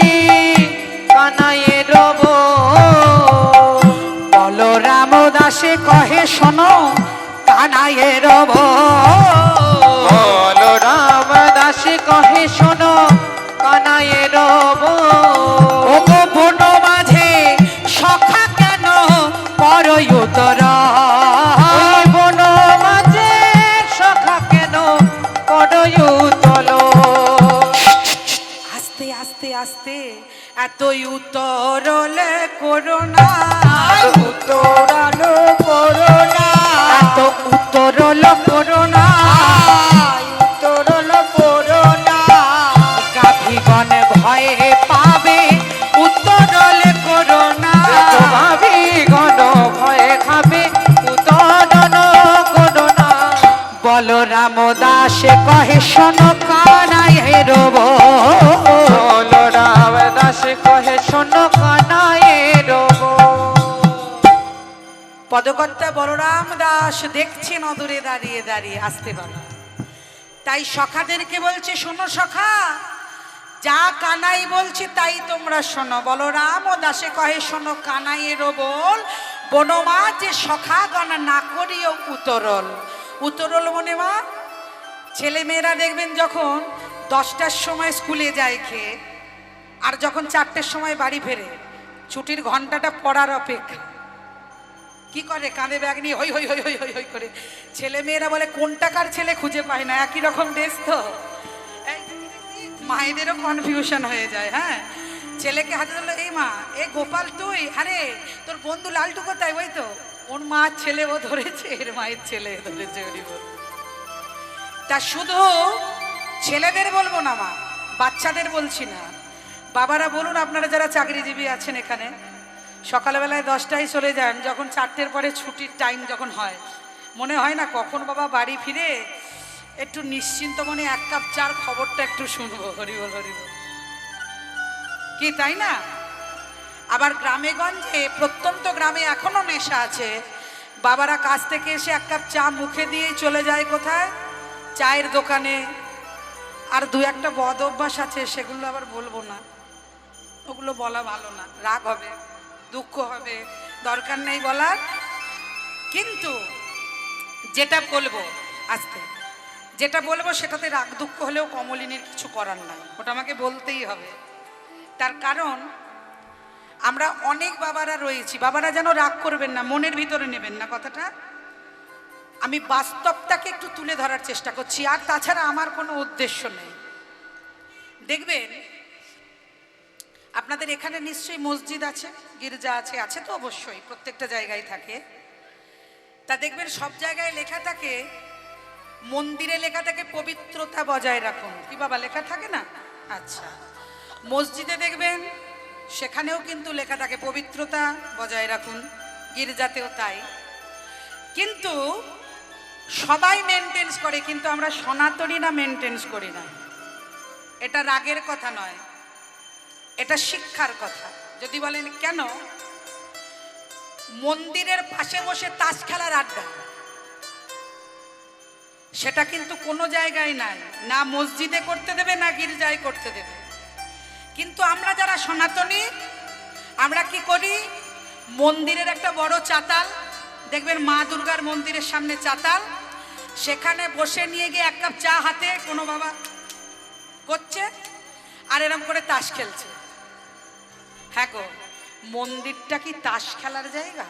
কানাইয়ের বল। বলরাম দাস দাসে কহে শোনো কানাইয়ের বলরাম দাসে কহে শোনো কানাইয়ের ওগো বন মাঝে সখা কেন করই উত্তর বন মাঝে সখা কেন করয়ু তল আস্তে আস্তে আস্তে এতই উত্তরলে করোনা উত্তরালো করোনা এত উত্তরল করোনা উত্তরালো করোনা গাভীগণ ভয়ে পাবে উত্তরলে করোনা ভাবি গণ ভয়ে খাবে উতরণ করোনা বলরাম দাসে কহে শোনো কানাইয়ের বলরাম দাসে কহে শোনো কানাইয়ের পদকর্তা বলরাম দাস দেখছেন অদূরে দাঁড়িয়ে দাঁড়িয়ে আসতে পারে তাই সখাদেরকে বলছে শোনো সখা যা কানাই বলছে তাই তোমরা শোনো বলরাম ও দাসে কহে শোনো কানাইয়ের বল বনমা যে সখা গণ না করিও উতরল উতরল মনে মা ছেলে মেয়েরা দেখবেন যখন 10টার সময় স্কুলে যায় খেয়ে আর যখন 4টের সময় বাড়ি ফেরে ছুটির ঘন্টাটা পড়ার অপেক্ষা কি করে কাঁধে ব্যাগ নিয়ে হই হই হই হই হই হই করে ছেলে মেয়েরা বলে কোনটাকার ছেলে খুঁজে পায় না একই রকম ড্রেস তো মায়েদেরও কনফিউশন হয়ে যায় হ্যাঁ ছেলেকে হাতে ধরলো এই মা এ গোপাল তুই আরে তোর বন্ধু লালটু কোথায় ওই তো ওর মা ছেলে ও ধরেছে এর মায়ের ছেলে ধরেছে ওরই বল তা শুধু ছেলেদের বলবো না মা বাচ্চাদের বলছি না বাবারা বলুন আপনারা যারা চাকরিজীবী আছেন এখানে সকালবেলায় 10টায় চলে যান যখন 4টের পরে ছুটির টাইম যখন হয় মনে হয় না কখন বাবা বাড়ি ফিরে একটু নিশ্চিন্ত মনে 1 কাপ চার খবরটা একটু শুনবো হরিবল হরিবল কি তাই না আবার গ্রামে গঞ্জে প্রত্যন্ত গ্রামে এখনো নেশা আছে বাবারা কাজ থেকে এসে 1 কাপ চা মুখে দিয়েই চলে যায় কোথায় চায়ের দোকানে আর 2-1টা বদ অভ্যাস আছে সেগুলো আবার বলবো না ওগুলো বলা ভালো না রাগ হবে দুঃখ হবে দরকার নেই বলার কিন্তু যেটা বলবো আস্তে যেটা বলবো সেটাতে রাগ দুঃখ হলেও কমলিনীর কিছু করার নাই ওটা আমাকে বলতেই হবে তার কারণ আমরা অনেক বাবারা রয়েছি বাবারা যেন রাগ করবেন না মনের ভিতরে নেবেন না কথাটা আমি বাস্তবটাকে একটু তুলে ধরার চেষ্টা করছি আর তাছাড়া আমার কোনো উদ্দেশ্য নেই দেখবেন আপনাদের এখানে নিশ্চয়ই মসজিদ আছে গির্জা আছে আছে তো অবশ্যই প্রত্যেকটা জায়গায় থাকে তা দেখবেন সব জায়গায় লেখা থাকে মন্দিরে লেখা থাকে পবিত্রতা বজায় রাখুন কি বাবা লেখা থাকে না আচ্ছা মসজিদে দেখবেন সেখানেও কিন্তু লেখা থাকে পবিত্রতা বজায় রাখুন গির্জাতেও তাই কিন্তু সবাই মেনটেন্স করে কিন্তু আমরা সনাতনীরা মেনটেন্স করি না এটা রাগের কথা নয় এটা শিক্ষার কথা যদি বলেন কেন মন্দিরের পাশে বসে তাস খেলার আড্ডা সেটা কিন্তু কোনো জায়গায় নাই না মসজিদে করতে দেবে না গির্জায় করতে দেবে কিন্তু আমরা যারা সনাতনী আমরা কি করি মন্দিরের একটা বড় চাতাল দেখবেন মা দুর্গার মন্দিরের সামনে চাতাল সেখানে বসে নিয়ে গিয়ে 1 কাপ চা হাতে কোনো বাবা করছে আর এরকম করে তাস খেলছে হ্যাঁ গো মন্দিরটা কি তাস খেলার জায়গা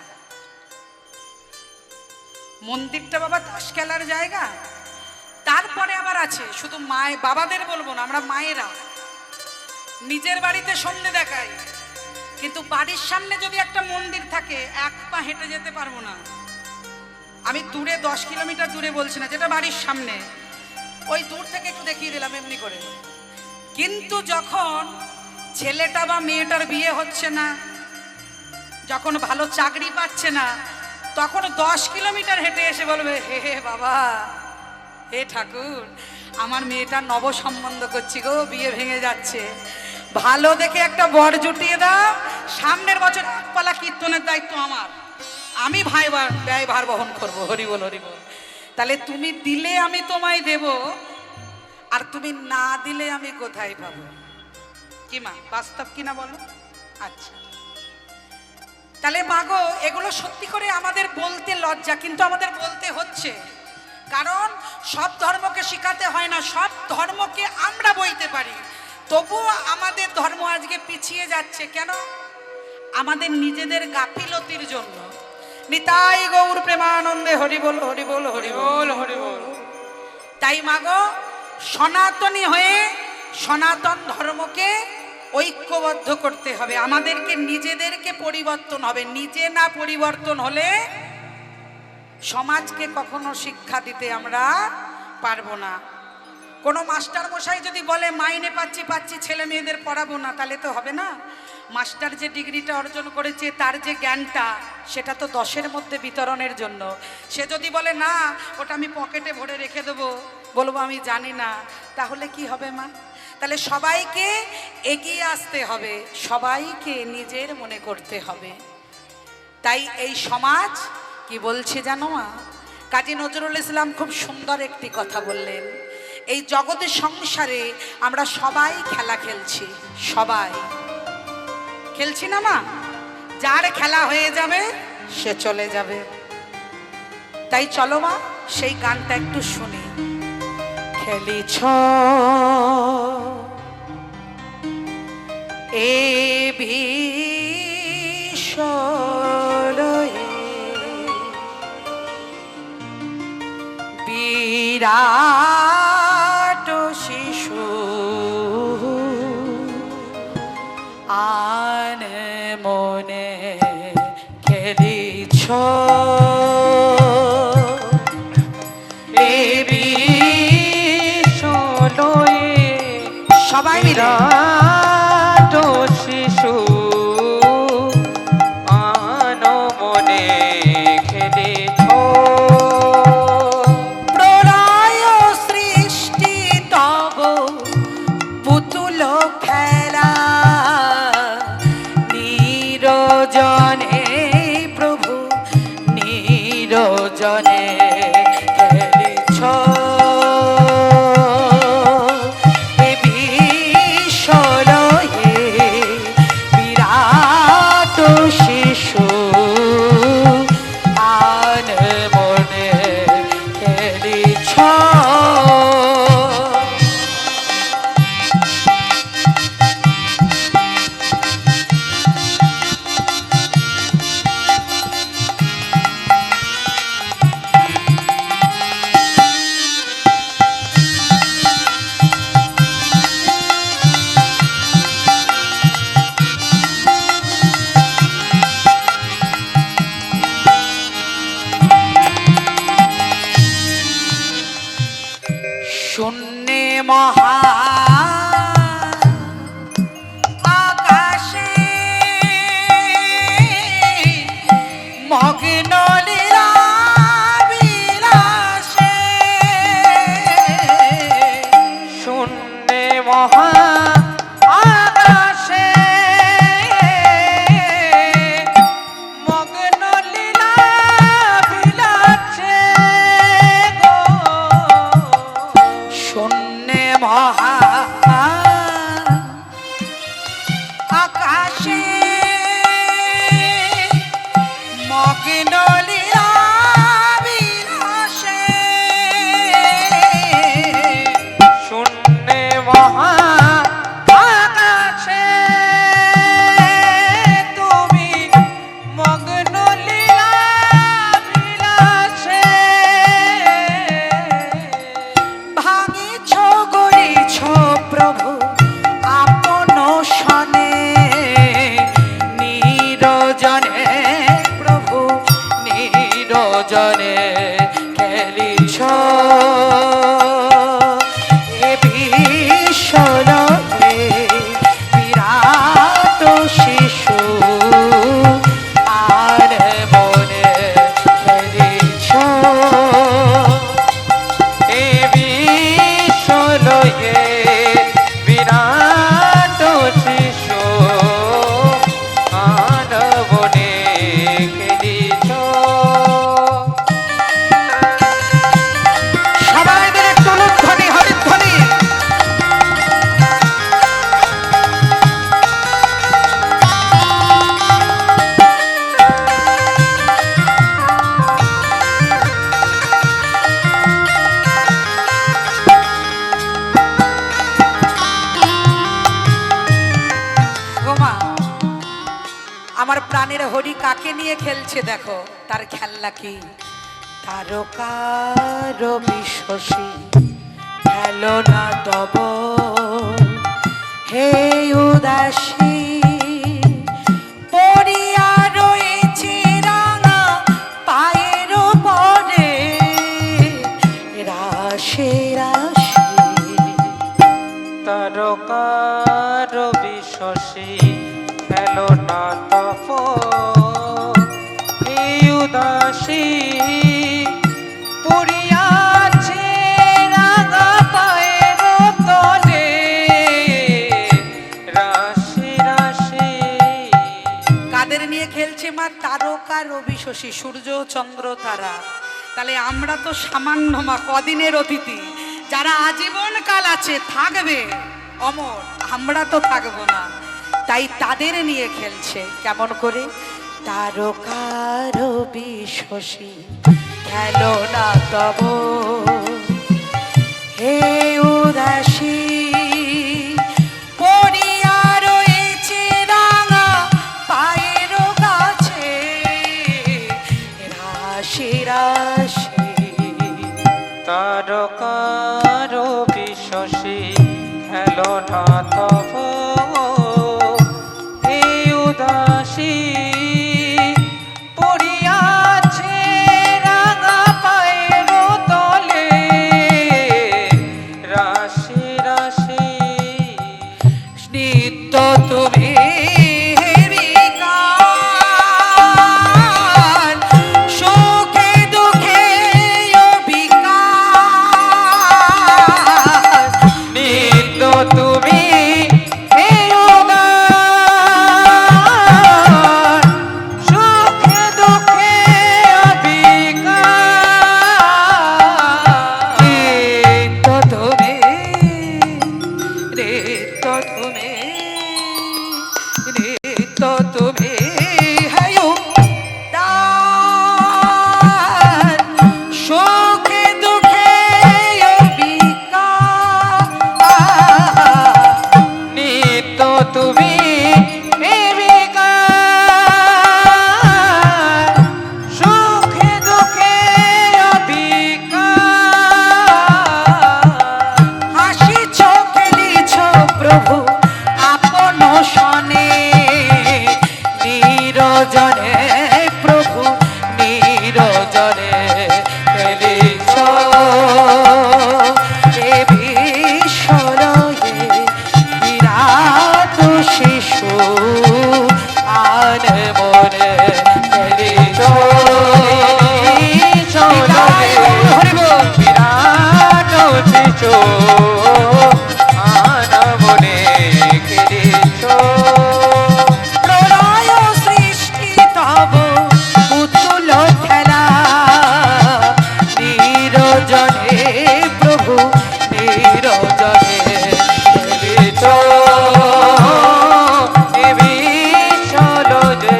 মন্দিরটা বাবা তাস খেলার জায়গা তারপরে আবার আছে শুধু মায় বাবাদের বলবো না আমরা মায়েরা নিজের বাড়িতে সন্ধে দেখাই কিন্তু বাড়ির সামনে যদি একটা মন্দির থাকে 1 পা হেঁটে যেতে পারবো না আমি দূরে 10 কিলোমিটার দূরে বলছি না যেটা বাড়ির সামনে ওই দূর থেকে একটু দেখিয়ে দিলাম এমনি করে কিন্তু যখন ছেলেটা বা মেয়েটার বিয়ে হচ্ছে না যখন ভালো চাকরি পাচ্ছে না তখন 10 কিলোমিটার হেঁটে এসে বলবে হে হে বাবা হে ঠাকুর আমার মেয়েটা নব সম্বন্ধ করছি গো বিয়ে ভেঙে যাচ্ছে ভালো দেখে একটা বর জুটিয়ে দাও সামনের বছর 1 পালা কীর্তনের দায়িত্ব আমার আমি ব্যয়ভার বহন করবো হরিবল হরিবল তাহলে তুমি দিলে আমি তোমায় দেব আর তুমি না দিলে আমি কোথায় পাবো কি মা বাস্তব কিনা বলো আচ্ছা তাহলে মাগো এগুলো সত্যি করে আমাদের বলতে লজ্জা, কিন্তু আমাদের বলতে হচ্ছে, কারণ সব ধর্মকে শেখাতে হয় না, সব ধর্মকে আমরা বইতে পারি, তবুও আমাদের ধর্ম আজকে পিছিয়ে যাচ্ছে কেন? আমাদের নিজেদের গাফিলতির জন্য। নিতাই গৌর প্রেমানন্দে হরি বল হরি বল হরি বল হরি বল। তাই মাগো সনাতনী হয়ে সনাতন ধর্মকে ঐক্যবদ্ধ করতে হবে, আমাদেরকে নিজেদেরকে পরিবর্তন হবে। নিজে না পরিবর্তন হলে সমাজকে কখনো শিক্ষা দিতে আমরা পারবো না। কোনো মাস্টার মশাই যদি বলে মাইনে পাচ্ছি ছেলে মেয়েদের পড়াবো না, তাহলে তো হবে না। মাস্টার যে ডিগ্রিটা অর্জন করেছে তার যে জ্ঞানটা সেটা তো 10-এর মধ্যে বিতরণের জন্য। সে যদি বলে না ওটা আমি পকেটে ভরে রেখে দেবো, বলবো আমি জানি না, তাহলে কি হবে মা? তাহলে সবাইকে এগিয়ে আসতে হবে, সবাইকে নিজের মনে করতে হবে। তাই এই সমাজ কি বলছে জানো মা? কাজী নজরুল ইসলাম খুব সুন্দর একটি কথা বললেন, এই জগতের সংসারে আমরা সবাই খেলা খেলছি, সবাই খেলছি না মা? যার খেলা হয়ে যাবে সে চলে যাবে। তাই চলো মা সেই গানটা একটু শুনি। খেলিছ এ বিষয়ে বিরাট শিশু আন মনে খেলিছ এ বিষয়ে সবাই মিলে শিশু আন মনে খেলিছ প্রলয় সৃষ্টি তব পুতুল খেলা নিরজনে প্রভু নিরজনে খেলিছ এ বিষয়ে বিরাট শিশু আন মনে খেলিছ। শূন্যে মহা আকাশে মগ্ন লীলা বিলাসে শূন্যে মহা আকাশে মগ্ন লীলা বিলাসে গো শূন্যে মহা কাকে নিয়ে খেলছে দেখো, তার খেলনা কি? তারকার বিশ্বসী খেলো না তব হে উদাসী, পড়িয়া রয়েছে রাঙা পায়ের পরে রাশি রাশি। তারকার বিশ্বসী খেলো না তপ হে উদাসী, পড়িয়াছে রাঙা পায়ের তলে রাশি রাশি। কাদের নিয়ে খেলছে মা? তারকা রবি শশী, সূর্য চন্দ্র তারা। তাহলে আমরা তো সামান্য মা, কদিনের অতিথি। যারা আজীবন কাল আছে, থাকবে অমর, আমরা তো থাকবো না। তাই তাদের নিয়ে খেলছে। কেমন করে? তারকা রবি শশী খেলো না তব হে উদাসী, পড়িয়া রয়েছে রাঙা পায়ের কাছে রাশি রাশি। তারকার বিশ্বসী খেলো না তব হে উদাসী, পড়িয়াছে রাঙা পায়ের তলে রাশি রাশি। নিত্য তুমি বিকার, সুখে দুঃখে বিকার। নিত্য তুমি হে উদার, সুখে দুঃখে অবিকার। নিত্য তুমি, নিত্য তুমি, নিত্য তুমি হায়ু দান, সুখে দুঃখে বিকার। নিত্য তুমি হে বিকার, সুখে দুঃখে অবিকার। হাসিছ খেলিছ প্রভু আপন শনে, নিরজনে প্রভু নিরজনে খেলিছ এ বিশ্বরয়ে বিরাট শিশু আন মনে খেলিছ। বিরাট শিশু আন মনে খেলিছ। প্রলয় সৃষ্টি তব পুতুল খেলা, নিরজনে প্রভু নিরজনে খেলিছ এ বিশ্বলয়ে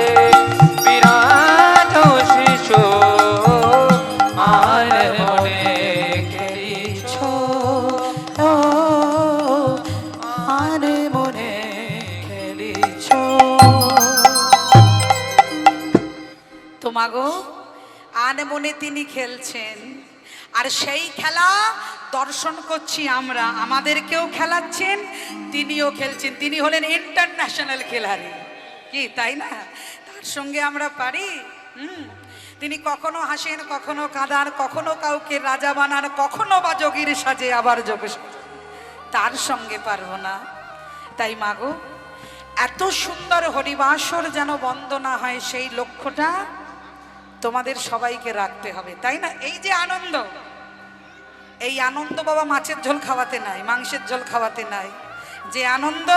বিরাট শিশু আন মনে খেলিছ। ও আর মনে খেলিছ। তোমাগো আন মনে তিনি খেলছেন, আর সেই খেলা দর্শন করছি আমরা, আমাদেরকেও খেলাচ্ছেন, তিনিও খেলছেন। তিনি হলেন ইন্টারন্যাশনাল খেলাড়ি, কি তাই না? তার সঙ্গে আমরা পারি। তিনি কখনো হাসেন, কখনো কাঁদান, কখনো কাউকে রাজা বানান, কখনো বা যোগীর সাজে, আবার যোগে সাজে। তার সঙ্গে পারবো না। তাই মাগো, এত সুন্দর হরিবাসর যেন বন্ধ না হয়, সেই লক্ষ্যটা তোমাদের সবাইকে রাখতে হবে, তাই না? এই যে আনন্দ, এই আনন্দ বাবা মাছের ঝোল খাওয়াতে নাই, মাংসের ঝোল খাওয়াতে নাই। যে আনন্দ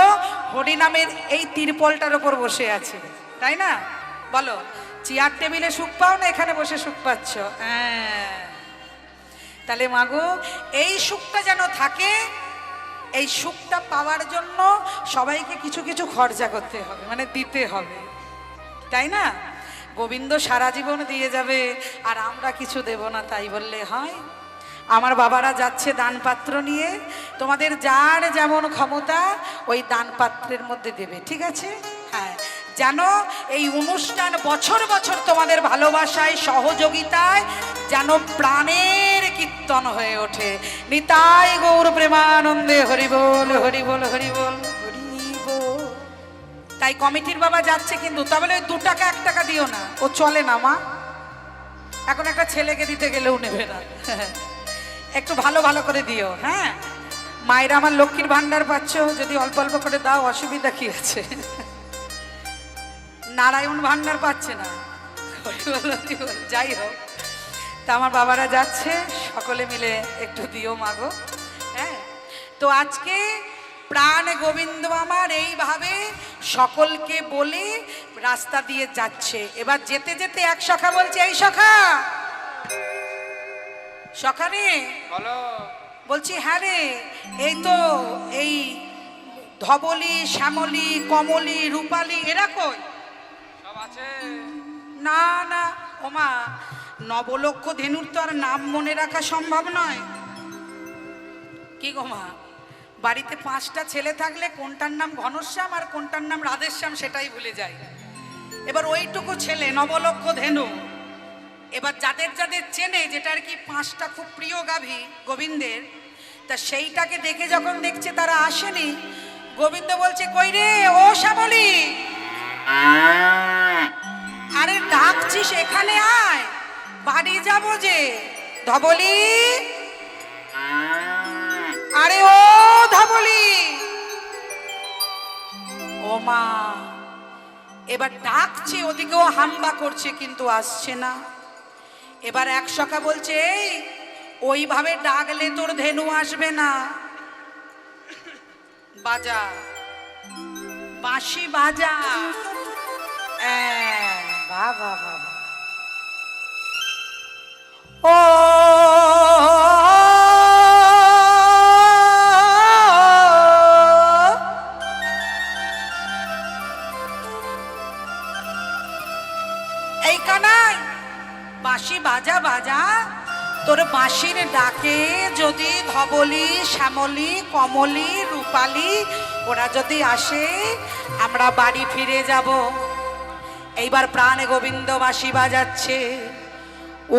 হরিনামের এই তিরপলটার ওপর বসে আছে, তাই না? বলো, চেয়ার টেবিলে সুখ পাও না এখানে বসে সুখ পাচ্ছ? হ্যাঁ। তাহলে মাগো, এই সুখটা যেন থাকে, এই সুখটা পাওয়ার জন্য সবাইকে কিছু কিছু খরচা করতে হবে, মানে দিতে হবে, তাই না? গোবিন্দ সারা জীবন দিয়ে যাবে আর আমরা কিছু দেব না, তাই বললে হয়? আমার বাবারা যাচ্ছে দানপাত্র নিয়ে, তোমাদের যার যেমন ক্ষমতা ওই দানপাত্রের মধ্যে দেবে, ঠিক আছে? হ্যাঁ, যেন এই অনুষ্ঠান বছর বছর তোমাদের ভালোবাসায় সহযোগিতায় যেন প্রাণের কীর্তন হয়ে ওঠে। নিতাই গৌর প্রেমানন্দে হরি বল হরি বল হরি বল হরি বল। তাই কমিটির বাবা যাচ্ছে, কিন্তু তা বলে 2 টাকা 1 টাকা দিও না, ও চলে না মা। এখন একটা ছেলেকে দিতে গেলেও নেবে না। একটু ভালো ভালো করে দিও। হ্যাঁ মায়েরা আমার লক্ষ্মীর ভান্ডার পাচ্ছ, যদি অল্প অল্প করে দাও অসুবিধা কি আছে? নারায়ণ ভান্ডার পাচ্ছে না, যাই হোক। তা আমার বাবারা যাচ্ছে, সকলে মিলে একটু দিও মাগো। হ্যাঁ তো আজকে প্রাণ গোবিন্দ আমার এইভাবে সকলকে বলে রাস্তা দিয়ে যাচ্ছে। এবার যেতে যেতে এক সখা বলছে, এই সখা, সখা রে, বলো। বলছি হ্যাঁ রে, এই তো এই ধবলি, শ্যামলি, কমলি, রূপালি এরা কই? সব আছে। না না ওমা, নবলক্ষ ধেনুর তো আর নাম মনে রাখা সম্ভব নয়। কি গো মা, বাড়িতে 5টা ছেলে থাকলে কোনটার নাম ঘনশ্যাম আর কোনটার নাম রাধেশ্যাম সেটাই ভুলে যায়। এবার ওইটুকু ছেলে নবলক্ষ ধেনু, এবার যাদের যাদের চেনে, যেটা আর কি 5টা খুব প্রিয় গাভী গোবিন্দের, তা সেইটাকে দেখে যখন দেখছে তারা আসেনি, গোবিন্দ বলছে, কই রে ও শ্যামলি, আরে ডাকছিস এখানে আয়, বাড়ি যাবো যে। ধবলি, আরে ও ধবলি, ও মা। এবার ডাকছে, ওদিকেও হাম্বা করছে, কিন্তু আসছে না। এবার এক সখা বলছে, এই ওইভাবে ডাকলে তোর ধেনু আসবে না, বাজা বাঁশি বাজা। বাবা বাবা, ও এই কানাই, বাঁশি বাজা বাজা, তোর বাঁশির ডাকে যদি ধবলি, শ্যামলি, কমলি, রূপালি ওরা যদি আসে, আমরা বাড়ি ফিরে যাব। এইবার প্রাণে গোবিন্দ বাঁশি বাজাচ্ছে,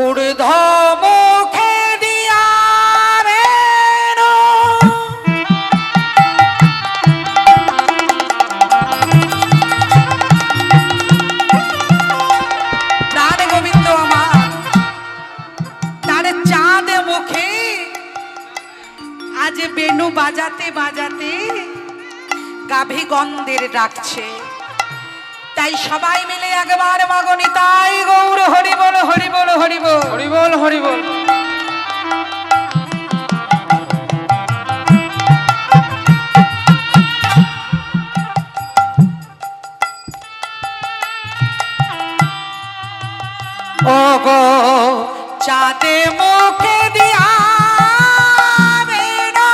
ঊর্ধ্ব মুখে দিয়া বেণু, প্রাণে গোবিন্দ আমার তার চাঁদ মুখে আজ বেণু বাজাতে বাজাতে গাভী গন্ধের ডাকছে। তাই সবাই মিলে একবার মাগো নিতাই গৌর হরি বল হরি বল হরি বল হরি বল হরি বল। ও গো চাঁদে মুখে দিয়া বেণু,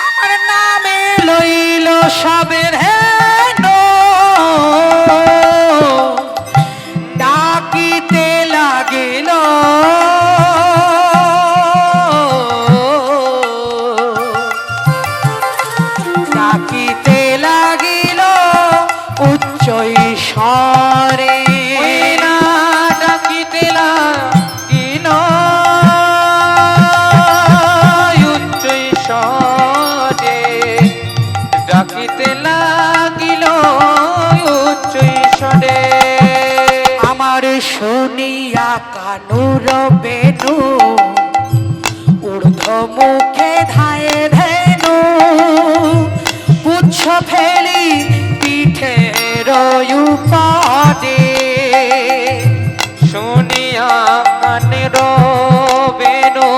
আমার নামে লইল সবের হেনো, ডাকিতে লাগিল ডাকিতে লাগিল উচ্চ স্বরে, না ডাকিতে লাগিল উচ্চ স্বরে, ডাকিতে লাগিল উচ্চ স্বরে। আমার শুনিয়া কানুর বেণু, ঊর্ধ্ব মুখে ধায়ে ধেনু, পুচ্ছ ফেলি পিঠের উপরে, শুনিয়া কানের বেণু,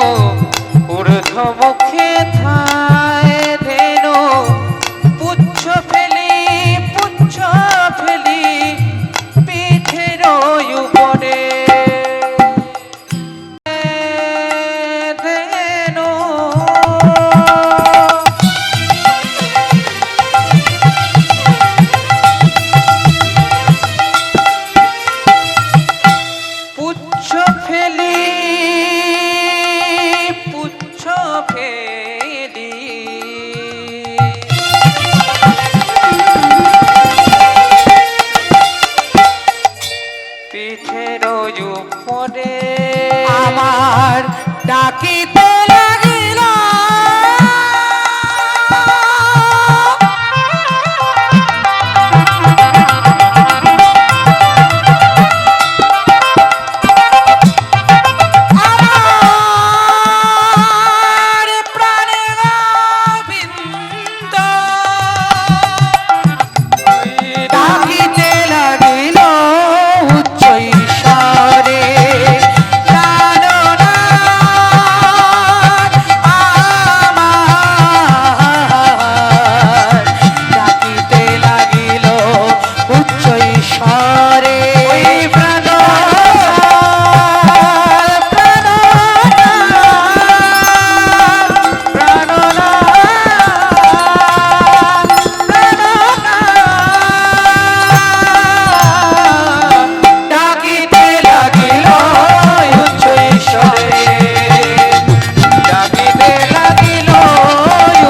ঊর্ধ্ব মুখে থায় ধেনু, পুচ্ছ ফেলি পিঠের উপরে ধেনু। পুচ্ছ ফেলি ডাকিতে লাগিল আমার প্রাণের গোবিন্দ ডাকিতে লাগিল উচ্চ ঈশ্বরে প্রাণনাথ আমার ডাকিতে লাগিল উচ্চ ঈশ্বরে ডাকিতে লাগিল উচ্চ ঈশ্বরে ডাকিতে লাগিল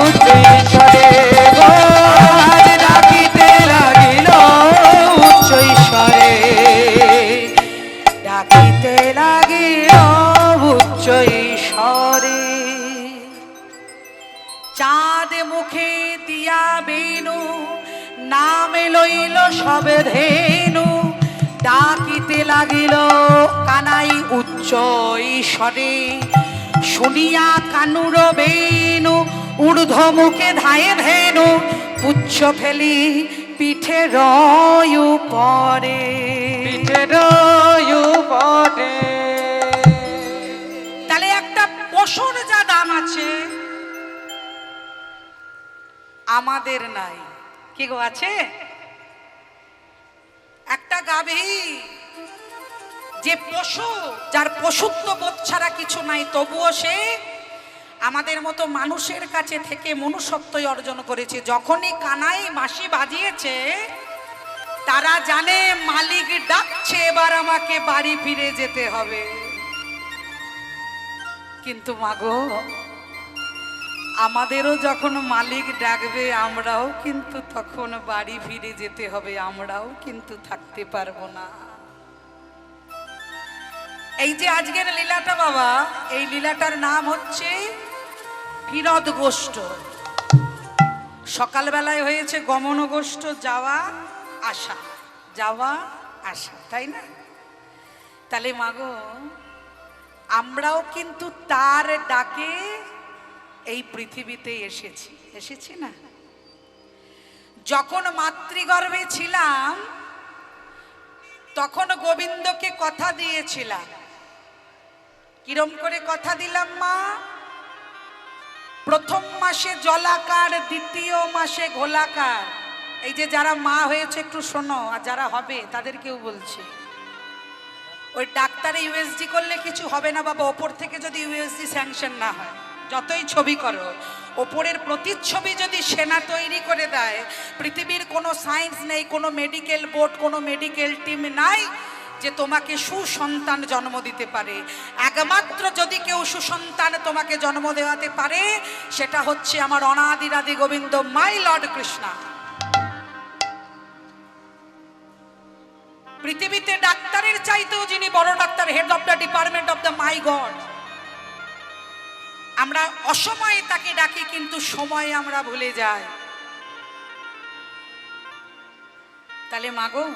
উচ্চ ঈশ্বরে গো আজ ডাকিতে লাগিল উচ্চ ঈশ্বরে ডাকিতে লাগিল উচ্চ ঈশ্বরে চাঁদ মুখে দিয়া বেনু নামে লইল সবে ধেনু ডাকিতে লাগিল কানাই উচ্চ ঈশ্বরে শুনিয়া কানুর বেনু ঊর্ধ্ব মুখে ধায়ে ধেনু পুচ্ছ ফেলি পিঠে রয়ু পরে পিঠে রয়ু পরে। তাহলে একটা পশুর যা দাম আছে আমাদের নাই, কি গো আছে? একটা গাভী যে পশু, যার পশুত্ব বোধ ছাড়া কিছু নাই, তবুও সে আমাদের মতো মানুষের কাছে থেকে মনুষ্যত্বই অর্জন করেছে। যখনই কানাই বাঁশি বাজিয়েছে তারা জানে মালিক ডাকছে, এবার আমাকে বাড়ি ফিরে যেতে হবে। কিন্তু মাগো, আমাদেরও যখন মালিক ডাকবে আমরাও কিন্তু তখন বাড়ি ফিরে যেতে হবে, আমরাও কিন্তু থাকতে পারবো না। এই যে আজকের লীলাটা বাবা, এই লীলাটার নাম হচ্ছে ফিরত গোষ্ঠ। সকালবেলায় হয়েছে গমন গোষ্ঠ, যাওয়া আসা, যাওয়া আসা, তাই না? তাহলে মাগো, আমরাও কিন্তু তার ডাকে এই পৃথিবীতে এসেছি, এসেছি না? যখন মাতৃগর্ভে ছিলাম তখন গোবিন্দকে কথা দিয়েছিলাম। কিরম করে কথা দিলাম মা? প্রথম মাসে জলাকার, দ্বিতীয় মাসে ঘোলাকার। এই যে যারা মা হয়েছে একটু শোনো, আর যারা হবে তাদেরকেও বলছি, ওই ডাক্তারে ইউএসজি করলে কিছু হবে না বাবা। ওপর থেকে যদি ইউএসজি স্যাংশন না হয়, যতই ছবি করো, ওপরের প্রতিচ্ছবি যদি সেনা তৈরি করে দেয়, পৃথিবীর কোনো সায়েন্স নেই, কোনো মেডিকেল বোর্ড, কোনো মেডিকেল টিম নাই যে তোমাকে সুসন্তান জন্ম দিতে পারে। একমাত্র যদি কেউ সুসন্তান তোমাকে জন্ম দেওয়াতে পারে, সেটা হচ্ছে আমার অনাদিরাদি গোবিন্দ, মাই লর্ড কৃষ্ণা। পৃথিবীতে ডাক্তারের চাইতেও যিনি বড় doctor, head of the department of the my god, আমরা অসময়ে তাকে ডাকি, কিন্তু সময়ে আমরা ভুলে যাই। তাহলে মাগো,